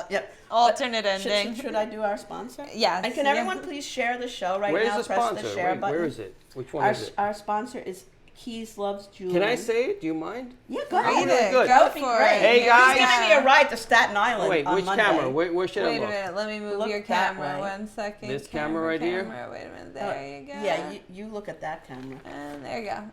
yep. Alternate Should, ending. should I do our sponsor? Yes, And can yeah. everyone please share the show right Where's now? the Press sponsor? the share Wait, button. where is it? Which one Our, is it? our sponsor is Keys Loves Jewelry. Can I say it? Do you mind? Yeah, go Read ahead. it. good. Go That would be for great. it. Hey, Here's guys. He's giving me a ride to Staten Island Wait, on which Monday. camera? Where should Wait I a look? minute. Let me move Look your that camera way. 1 second. This camera right here? Wait a minute. There you go. Yeah, you look at that camera. And there you go.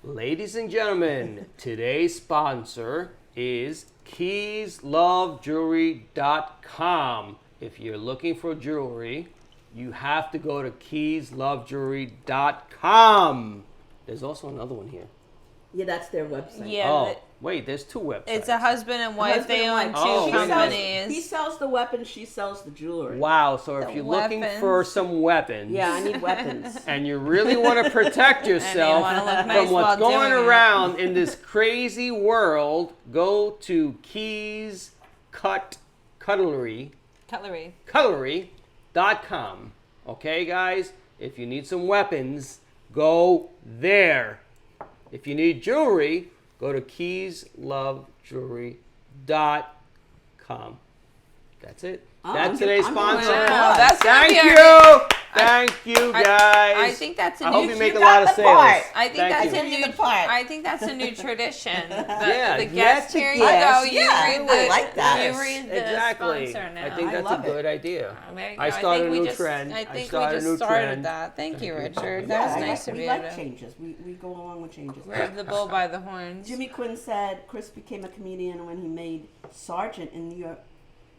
Ladies and gentlemen, today's sponsor is KeysLoveJewelry.com. If you're looking for jewelry, you have to go to KeysLoveJewelry.com. There's also another one here. Yeah, that's their website. Yeah, Oh, wait, there's two websites. it's a husband and wife. Husband They and own wife. two Oh, She wait. companies. He sells the weapons, she sells the jewelry. Wow, so if The you're looking weapons. for some weapons, Yeah, I need weapons. and you really want to protect yourself wanna look from nice what's while going doing it. around in this crazy world, go to Cutlery.com. Okay, guys? If you need some weapons, go there. If you need jewelry, go to KeysLoveJewelry.com. That's it. Oh, That's I'm today's gonna- I'm sponsor. gonna- Wow, that's gonna Thank be you. our- Thank you, guys. I think that's a I new. hope you make a you lot got of the sales. part. I think Thank that's you. a Give me new. the part. I think that's a new tradition. Yeah, The get guest the here you guest. go. You Yeah, read I the. like that. You read the Exactly. sponsor now. I think I that's a love it. good idea. There you go. I started think a we new just- trend. I think we started a just new started trend. that. Thank you, Richard. Yeah, That was I nice like, of we you. like to changes. We go along with changes. grab the bull by the horns. Jimmy Quinn said Chris became a comedian when he made sergeant in New York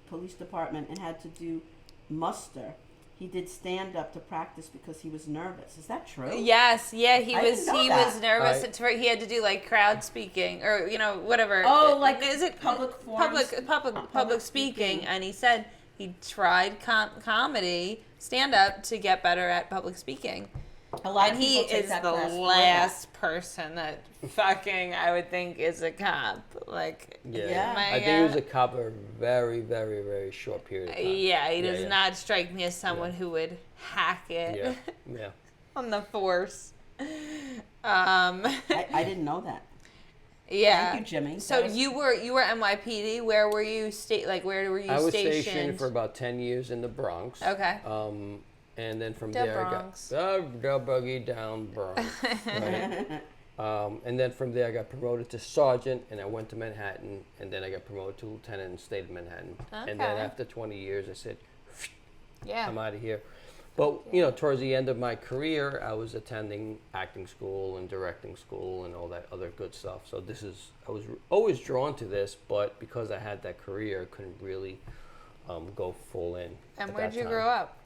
Police Department and had to do muster. He did stand up to practice because he was nervous. Is that true? Yes, yeah, he I was. didn't know He that. was nervous. Right. He had to do like crowd speaking or whatever. Oh, like is it public forums? public speaking? And he said he tried comedy stand up to get better at public speaking. A lot And of he people take is that the class for last person that fucking I would think is a cop. Like, Yeah. my I think he was a cop for a very, very, very short period of time. yeah, he does yeah. not strike me as someone Yeah. who would hack it Yeah, yeah. on the force. I didn't know that. Yeah. Thank you, Jimmy. So That was- you were NYPD. Where were you where were you I was stationed? stationed for about 10 years in the Bronx. Okay. And then from The there Bronx. I got the boogie down Bronx. Right? And then from there I got promoted to sergeant, and I went to Manhattan, and then I got promoted to lieutenant and stayed in Manhattan. And then Okay. after 20 years, I said, Yeah. I'm out of here. But, you know, towards the end of my career, I was attending acting school and directing school and all that other good stuff. So I was always drawn to this, but because I had that career, I couldn't really go full in. And at where'd that you time. grow up?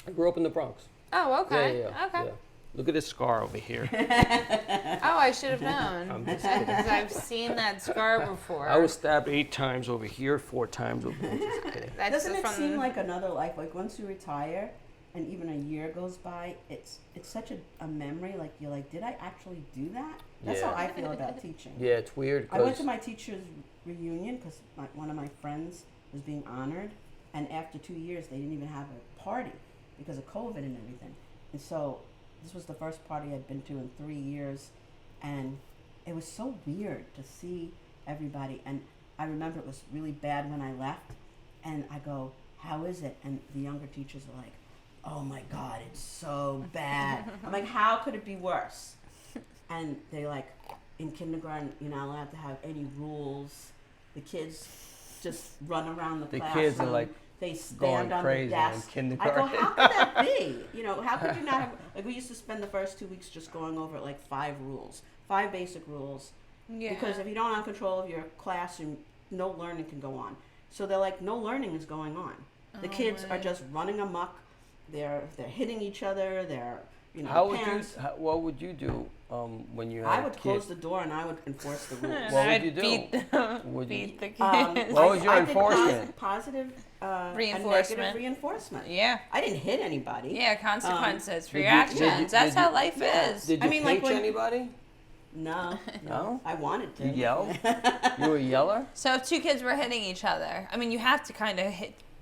I grew up in the Bronx. Oh, okay. Yeah. Okay. Look at this scar over here. Oh, I should have known. I'm just kidding. Because I've seen that scar before. I was stabbed 8 times over here, 4 times over here. Just kidding. That's Doesn't it from- seem like another life? Like once you retire, and even a year goes by, it's such a memory. Like you're like, did I actually do that? That's Yeah. how I feel about teaching. Yeah, it's weird. I went 'cause- to my teacher's reunion because one of my friends was being honored, and after 2 years, they didn't even have a party because of COVID and everything. And so this was the first party I'd been to in 3 years, and it was so weird to see everybody. And I remember it was really bad when I left, and I go, "How is it?" And the younger teachers are like, "Oh my God, it's so bad." I'm like, "How could it be worse?" And they like, in kindergarten, you're not allowed to have any rules. The kids just run around the classroom. kids are, like, they stand going on crazy the in desk. I kindergarten. go, how could that be? You know, how could you not have, like we used to spend the first 2 weeks just going over like 5 rules, 5 basic rules. Yeah. Because if you don't have control of your classroom, no learning can go on. So they're like, no learning is going on. The Oh, kids are my. just running amok. They're hitting each other. They're, you know, How would you? parents. What would you do when you had I a would kid? close the door and I would enforce the rules. And What would I'd you do? Beat, Would you- beat the kids. What was your I did enforcement? positive and Reinforcement. negative reinforcement. Yeah. I didn't hit anybody. Yeah, consequences for did your you- actions. did you- That's did how you- life Yeah. is. Did I you mean, like, pinch when- anybody? No, No? I wanted to. You yelled? You were a yeller? So if 2 kids were hitting each other, I mean, you have to kind of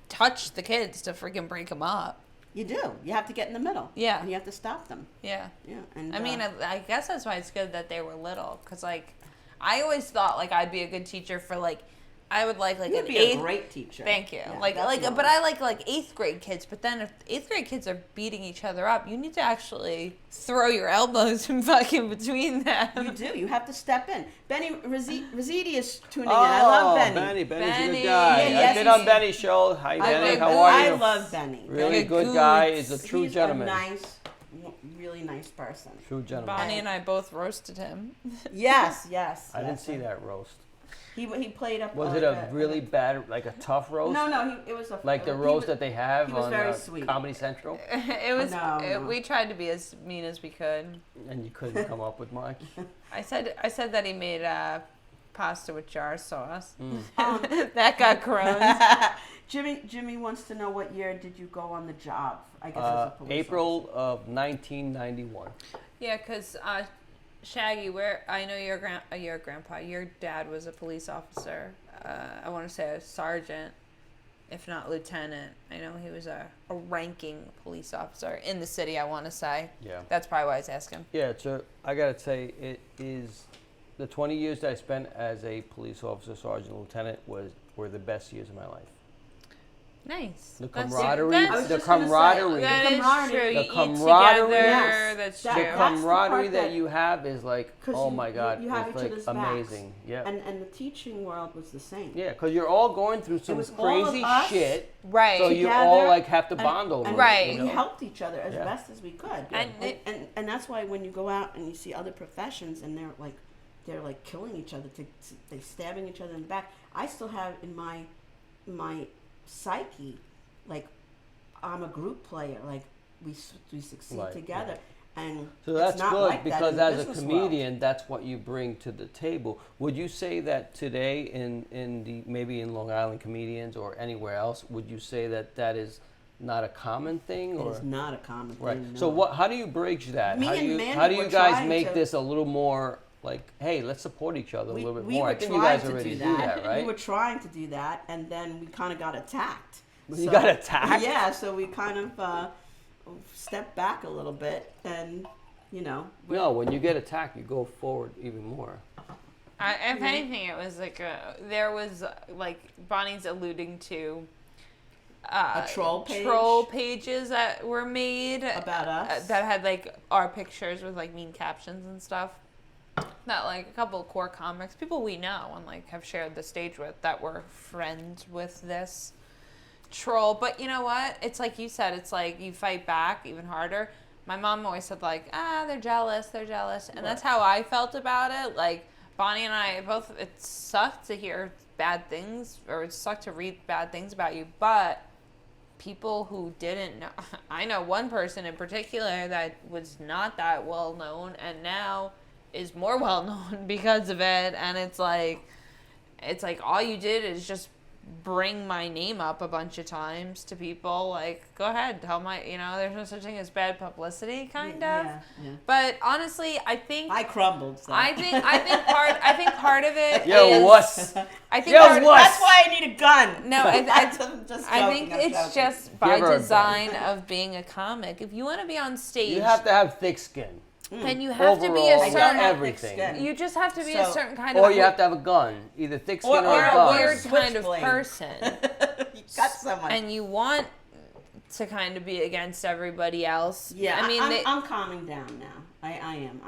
touch the kids to freaking break them up. You do. You have to get in the middle. Yeah. And you have to stop them. Yeah. Yeah. And I mean, I guess that's why it's good that they were little, because like, I always thought like I'd be a good teacher for like, I would like you'd an be eighth. a great teacher. Thank you. Yeah, like, definitely. but I like 8th grade kids. But then if 8th grade kids are beating each other up, you need to actually throw your elbows in fucking between them. You do. You have to step in. Benny Rizzitti is tuning in. I love Benny. Benny's a Benny. good guy. Yeah, yes, I've been on he's- Benny's show. Hi, Benny. How are I you? love Benny. Really Benny good Goots. guy. He's a true He's gentleman. a nice, really nice person. True gentleman. Bonnie and I both roasted him. Yes. I didn't see that roast. He played up. Was it a really bad, like a tough roast? No. It was a Like the he roast was- that they have he was on very sweet. Comedy Central? It was. No. We tried to be as mean as we could. And you couldn't come up with much? I said that he made pasta with jar sauce. Mm. That got groans. Jimmy wants to know what year did you go on the job? I guess as a police April of 1991. Yeah, because Shaggy, I know your grandpa, your dad was a police officer. I want to say a sergeant, if not lieutenant. I know he was a ranking police officer in the city, I want to say. Yeah. That's probably why I was asking. Yeah, so I gotta say, it is the 20 years that I spent as a police officer, sergeant, lieutenant were the best years of my life. Nice. The That's- camaraderie, that's- I was the just gonna say, camaraderie, That The is camaraderie. true. The You eat camaraderie. together. Yes. That's That- true. the that's the camaraderie part that that- you have is like, 'Cause oh you- my God, you have it's each like other's backs. amazing. Yeah. And the teaching world was the same. Yeah, because you're all going through some was all of crazy us shit, Right. so you together, all like have to and- bond over and it. Right. you We know? helped each other as Yeah. best as we could. And And that's why when you go out and you see other professions and they're like killing each other, they're stabbing each other in the back. I still have in my psyche, like I'm a group player. Like we succeed Right, together, and So it's that's not good like that because in the as a business world. comedian, that's what you bring to the table. Would you say that today maybe in Long Island comedians or anywhere else, would you say that is not a common thing? It Or is not a common right. thing. So no. how do you bridge that? Me How do and you Mandy were guys trying make to- this a little more like, hey, let's support each other a little bit we more? were I think you trying guys to already do do that. that, right? We were trying to do that, and then we kind of got attacked. You got attacked? Yeah, so we kind of stepped back a little bit, and you know. No, when you get attacked, you go forward even more. If anything, it was like there was like Bonnie's alluding to A troll page? troll pages that were made About us? that had like our pictures with like mean captions and stuff. That like a couple of core comics, people we know and like have shared the stage with, that were friends with this troll. But you know what? It's like you said, it's like you fight back even harder. My mom always said like, they're jealous, and that's how I felt about it. Like Bonnie and I both, it sucked to hear bad things, or it sucked to read bad things about you, but people who didn't know, I know one person in particular that was not that well known and now is more well known because of it. And it's like all you did is just bring my name up a bunch of times to people. Like, go ahead, tell there's no such thing as bad publicity, kind of. Yeah. But honestly, I think I crumbled. So. I think part of it Yo, is. wuss. I think Yo, part, wuss. That's why I need a gun. No, I'm just I joking, think I'm it's joking. just by Give her a design of being a comic. If you want to be on stage, You have to have thick skin. and you have to be Overall, a I don't certain. have everything. thick skin. You just have to be a So- certain kind Or of. you have to have a gun, either thick skin Or or, a a gun. weird kind of Switchblade. person, You got someone. and you want to kind of be against everybody else. Yeah, I mean, I'm calming down now. I am.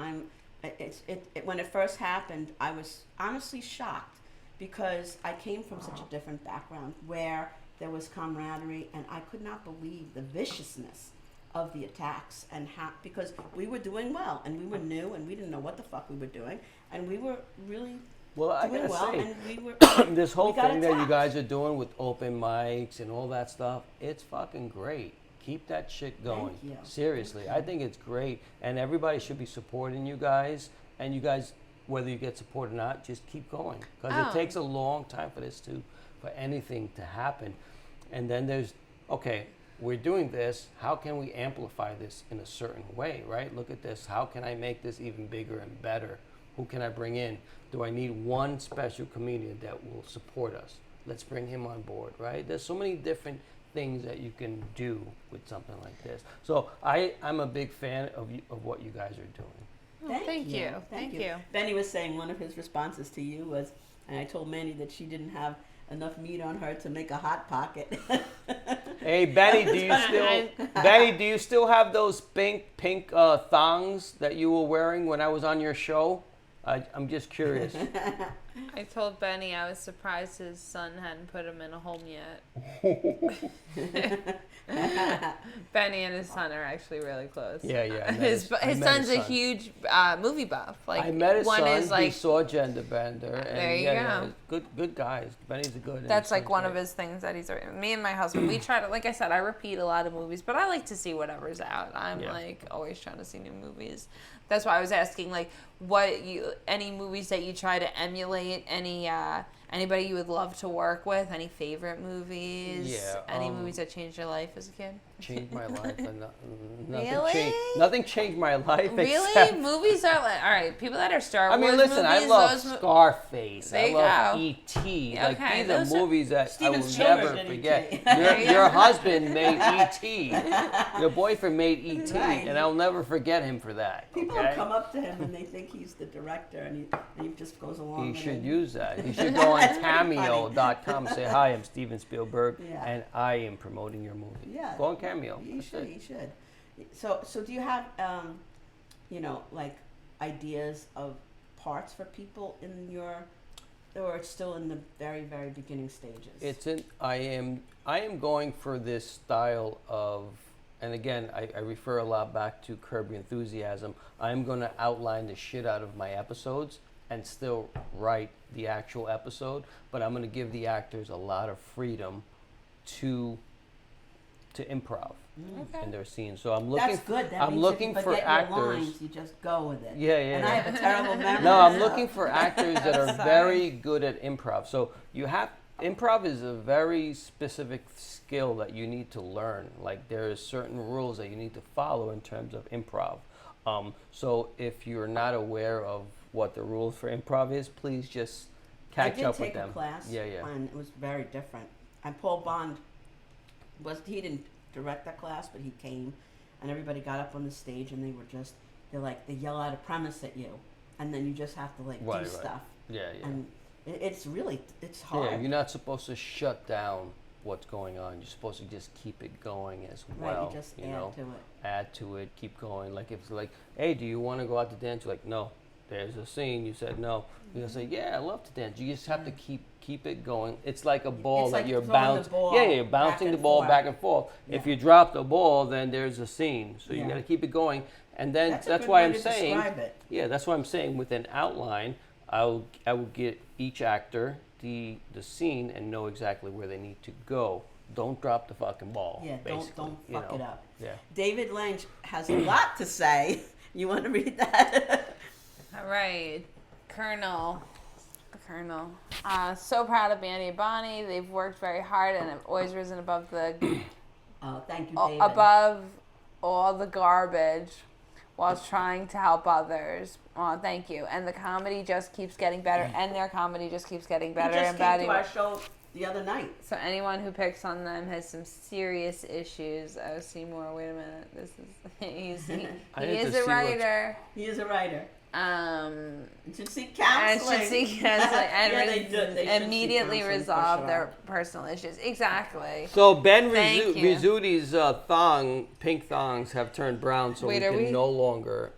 When it first happened, I was honestly shocked because I came from such a different background where there was camaraderie, and I could not believe the viciousness of the attacks and how, because we were doing well and we were new and we didn't know what the fuck we were doing, and we were really Well, I doing gotta well, say, and we were this whole we got thing that you attacked. guys are doing with open mics and all that stuff, it's fucking great. Keep that shit going. you. Seriously, I think it's great, and everybody should be supporting you guys. And you guys, whether you get support or not, just keep going, because Oh. it takes a long time for anything to happen. And then there's, okay, we're doing this. How can we amplify this in a certain way, right? Look at this. How can I make this even bigger and better? Who can I bring in? Do I need one special comedian that will support us? Let's bring him on board, right? There's so many different things that you can do with something like this. So I'm a big fan of what you guys are doing. Thank you. Thank you. Benny was saying one of his responses to you was, and I told Mandy that she didn't have enough meat on her to make a hot pocket. Hey Benny, do you still have those pink thongs that you were wearing when I was on your show? I'm just curious. I told Benny I was surprised his son hadn't put him in a home yet. Benny and his son are actually really close. Yeah. I met His I met son's his a son. huge movie buff. Like I met his one son. is like He saw Gender Bender. And There you yeah, go. good guys. Benny's a good. that's and like one son's of great. his things that he's. Me and my husband, we try to. Like I said, I repeat a lot of movies, but I like to see whatever's out. I'm Yeah. like always trying to see new movies. That's why I was asking, like, any movies that you try to emulate, anybody you would love to work with, any favorite movies, Yeah, any movies that changed your life as a kid. Changed my life. And Really? Nothing changed my life. Really, Except, movies are like all right. People that are Star I Wars mean, listen. I movies, love those Scarface. There I you love go. E.T. Okay, Like these those are are- movies that Steven I will Spielberg never did forget. E.T. Your husband made E.T. Your boyfriend made E.T. Right. And I'll never forget him for that. People okay? come up to him and they think he's the director, and he just goes along He with should it. use that. He should go on That's pretty Cameo.com and say, "Hi, I'm Steven Spielberg, Yeah. and I am promoting your movie." Yeah. Go on Cameo. He That's should. it. He should. So do you have, like ideas of parts for people in your, or it's still in the very, very beginning stages? I am going for this style of, and again, I refer a lot back to Curb Your Enthusiasm. I'm going to outline the shit out of my episodes and still write the actual episode, but I'm going to give the actors a lot of freedom to improv in their scenes. So I'm looking. That's good. That I'm means looking if you for forget actors. your lines, you just go with it. Yeah. And I have a terrible memory. No, I'm so- looking for actors that are very good at improv. So improv is a very specific skill that you need to learn. Like there are certain rules that you need to follow in terms of improv. So if you're not aware of what the rules for improv is, please just catch up with them. I did take a class. Yeah. And it was very different. And Paul Bond he didn't direct that class, but he came, and everybody got up on the stage, and they were just they yell out a premise at you, and then you just have to like Right, do right. stuff. Yeah, yeah. And it's hard. Yeah, you're not supposed to shut down what's going on. You're supposed to just keep it going as Right, well. you just you add know? to it. Add to it, keep going. Like if it's like, hey, do you want to go out to dance? You're like, no. There's a scene. You said no. You're gonna say, yeah, I love to dance. You just have to keep it going. It's like a ball It's that like you're throwing the bouncing. ball Yeah, you're bouncing back the and ball forth. back and forth. Yeah. If you drop the ball, then there's a scene. So you Yeah. got to keep it going. And then That's a that's good why way I'm to saying. describe it. Yeah, that's why I'm saying with an outline, I will get each actor the scene and know exactly where they need to go. Don't drop the fucking ball. Yeah, basically, don't you fuck know? it up. Yeah. David Lynch has a lot to say. You want to read that? All right, Colonel. So proud of Mandy and Bonnie. They've worked very hard and have always risen above the Oh, thank you, David. above all the garbage while trying to help others. Oh, thank you. And the comedy just keeps getting better, and their comedy just keeps getting better He just and came better. to our show the other night. So anyone who picks on them has some serious issues. Oh, Seymour, wait a minute. This is he I need is to a see what's- writer. He is a writer. Um, You should see and counseling. should see counseling and Yeah, they should see immediately counseling for resolve sure. their personal issues. Exactly. So Ben Thank you. Rizzuto's pink thongs have turned brown, so Wait, we are can we- no longer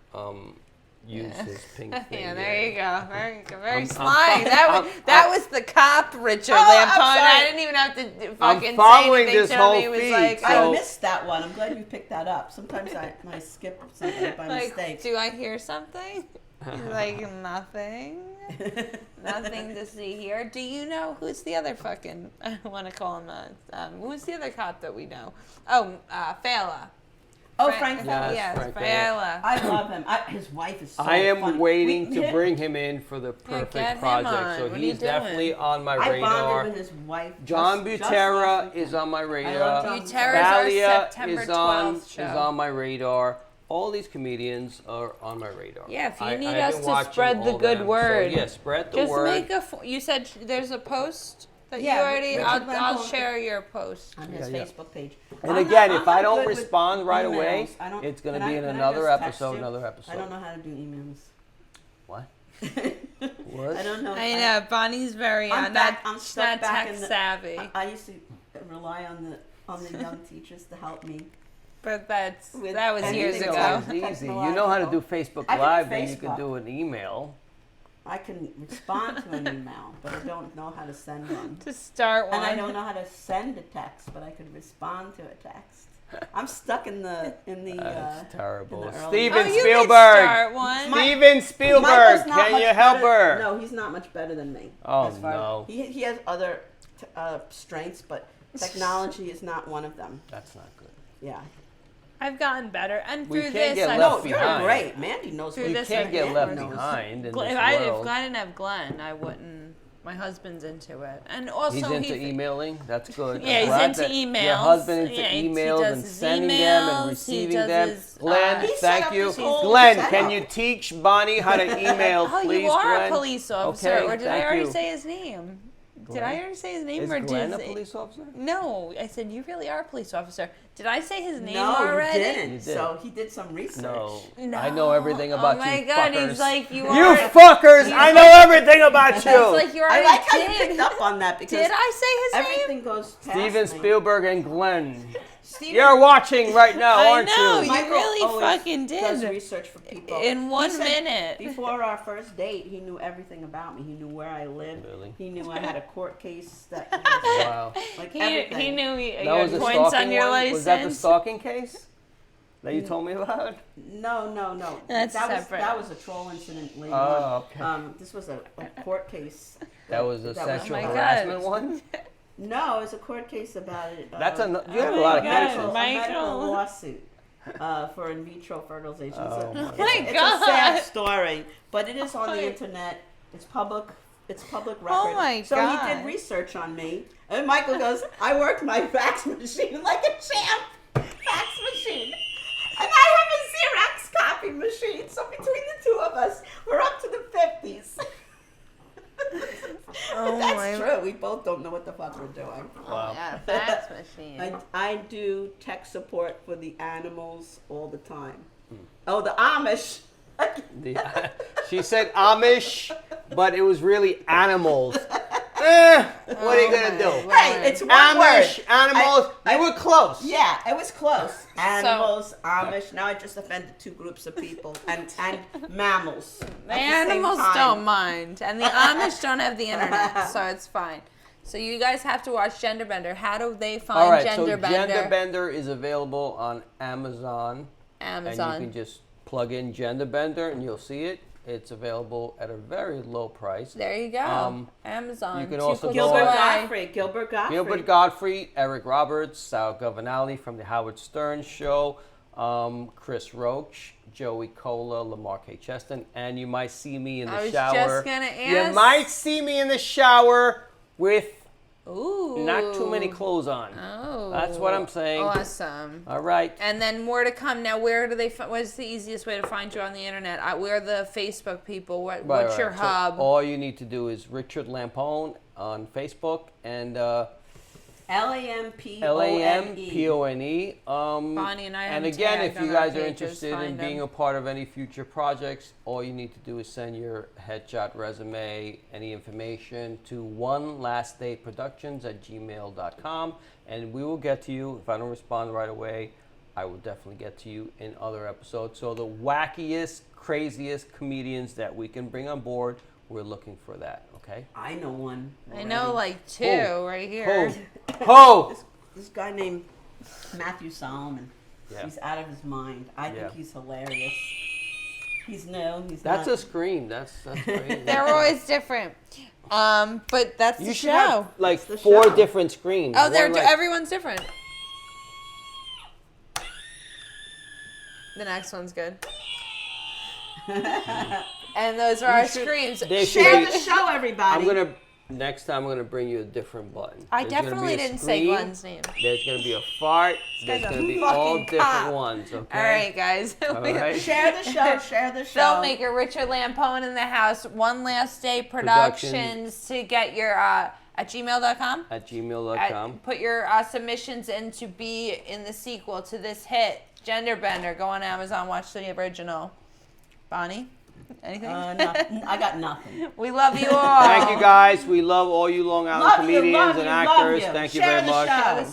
use his pink thing. Yeah, there you go. Very I'm sly. fo- That was the cop, Richard Oh, I'm Lampone. sorry. I didn't even have to fucking following say anything this to whole him. He was feed, like, so- I missed that one. I'm glad you picked that up. Sometimes I skip something by like, mistake. do I hear something? He's like, nothing. Nothing to see here. Do you know who's the other fucking, I don't want to call him who's the other cop that we know? Oh, Fela. Oh, Frank Yes, Fela. Yes, Frank Fela. I love him. His wife is so I am funny. waiting We- to bring him in for the get perfect him project, on. so What are you he's definitely doing? on my I radar. bonded with his wife. John just Butera last is weekend. on my love radar. John Butera's our Thalia September is on 12th show. is on my radar. All these comedians are on my radar. Yeah, if you I- need I've us been to watching spread the all good them. word. So, yeah, spread the Just word. make you said there's a post that Yeah, you already. Richard I'll Lampone. share your post. On his Yeah. Facebook page. And I'm again, not- if I'm I not don't good with respond right away, emails. I don't- it's going to can be I- in can I another just text episode. you? Another episode. I don't know how to do emails. What? What? I don't know. I know Bonnie's very I'm back. I'm she's stuck not back tech in the. savvy, I used to rely on the young teachers to help me. but With that was years Anything ago. else is easy. You know how to do Facebook I can do Live, then you Facebook. can do an email. I can respond to an email, but I don't know how to send one. To start one. And I don't know how to send a text, but I could respond to a text. I'm stuck in the That's terrible. in the early- Steven Oh, you could Spielberg. start one. Steven Spielberg. Michael's not Can much you help better- her? No, he's not much better than me. Oh, as far- no. He has other strengths, but technology is not one of them. That's not good. Yeah. I've gotten better, and We through can't this, get I left No, you're behind. great. Mandy knows Through what You this can't I get can't left knows. behind in this If world. I didn't have Glenn, I wouldn't. My husband's into it, and also He's into he, emailing. That's good. Yeah, I'm he's glad into that emails. Your husband into Yeah, he emails does and his sending them emails, and he receiving does them. his, Glenn, He set thank up you. this whole Glenn, setup. can you teach Bonnie how to email, oh, please, you are Glenn? a police officer, Okay, or did I thank already you. say his name? Did Glenn? I already say his name, Is or Glenn did a police officer? No, I said you really are a police officer. Did I say his name No, already? you didn't. You did. So he did some research. No. No. I know everything about you Oh my god, fuckers. he's like you You are. fuckers! I know everything about It's you! like you I already like how you did. picked up on that because Did I say his name? everything goes past Steven me. Spielberg and Glenn. Steven, You're watching right now, I aren't know, you? you Michael really always fucking does did. research for people. In He 1 said minute. Before our first date, he knew everything about me. He knew where I lived. Really? He knew I had a court case that was Wow. like He everything. knew you That had was a points stalking on your one? license. Was that the stalking case that you told me about? No. That's that separate. was a troll incident later Oh, on. okay. This was a court case. That was a That was- sexual Oh my God. harassment one? No, it was a court case about it. That's you have a Oh lot my of God, cases. A medical Michael. lawsuit for in vitro fertilization. Oh So my Oh my it's God. a sad story, but it is on Oh the my- internet. It's public. It's public record. Oh my so God. he did research on me, and Michael goes, "I worked my fax machine like a champ, fax machine, and I have a Xerox copy machine. So between the two of us, we're up to the 50s." Oh That's my- true. We both don't know what the fuck we're doing. Wow. Yeah, fax machine. I do tech support for the animals all the time. Oh, the Amish. She said Amish, but it was really animals. What are you gonna do? Hey, it's one Amish, word. animals. You were close. Yeah, it was close. Animals, Amish. Now I just offended two groups of people and mammals. The animals don't mind, and the Amish don't have the internet, so it's fine. So you guys have to watch Genderbender. How do they find All right, Genderbender? so Genderbender is available on Amazon. And you can just plug in Genderbender and you'll see it. It's available at a very low price. There you go. Amazon. You can also go Gilbert on Godfrey. Gilbert Godfrey, Eric Roberts, Sal Governale from the Howard Stern Show, Chris Roach, Joey Cola, Lamar K. Cheston, and you might see me in the shower. I was just gonna ask. You might see me in the shower with Ooh. not too many clothes on. Oh. That's what I'm saying. Awesome. All right. And then more to come. Now, where do they? What's the easiest way to find you on the internet? We're the Facebook people. What's your hub? So all you need to do is Richard Lampone on Facebook and Lampone. Lampone. Bonnie and I have And again, tagged if you on our guys are pages, interested in find being them. a part of any future projects, all you need to do is send your headshot resume, any information to onelastdayproductions@gmail.com, and we will get to you. If I don't respond right away, I will definitely get to you in other episodes. So the wackiest, craziest comedians that we can bring on board, we're looking for that. Okay. I know one. I know like two right here. This guy named Matthew Solomon. Yeah. He's out of his mind. I think he's hilarious. He's not. That's a scream. That's crazy. They're always different. But that's You the should show. have like the 4 show. different screens. Oh, One, like, everyone's different. The next one's good. And those are our screams. They should Share be- the show, everybody. Next time I'm gonna bring you a different button. I There's gonna definitely be a didn't say scream, Glenn's name. There's gonna be a fart. There's guy's a gonna be all fucking different cop. ones. Okay. All right, guys. All right. Share the show. Share the show. Filmmaker Richard Lampone in the house. One Last Day Productions to get your at gmail.com. At gmail.com. Put your submissions in to be in the sequel to this hit, Genderbender. Go on Amazon, watch the original. Bonnie, anything? Nothing. I got nothing. We love you all. Thank you guys. We love all you Long Island Love you, comedians love and you, actors. love you. Thank you Share very the much. show.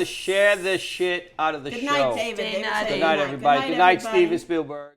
Share the shit out of the Good show. night, David. Stay David, nutty. say Good night, everybody. Good night, everybody. Steven Spielberg.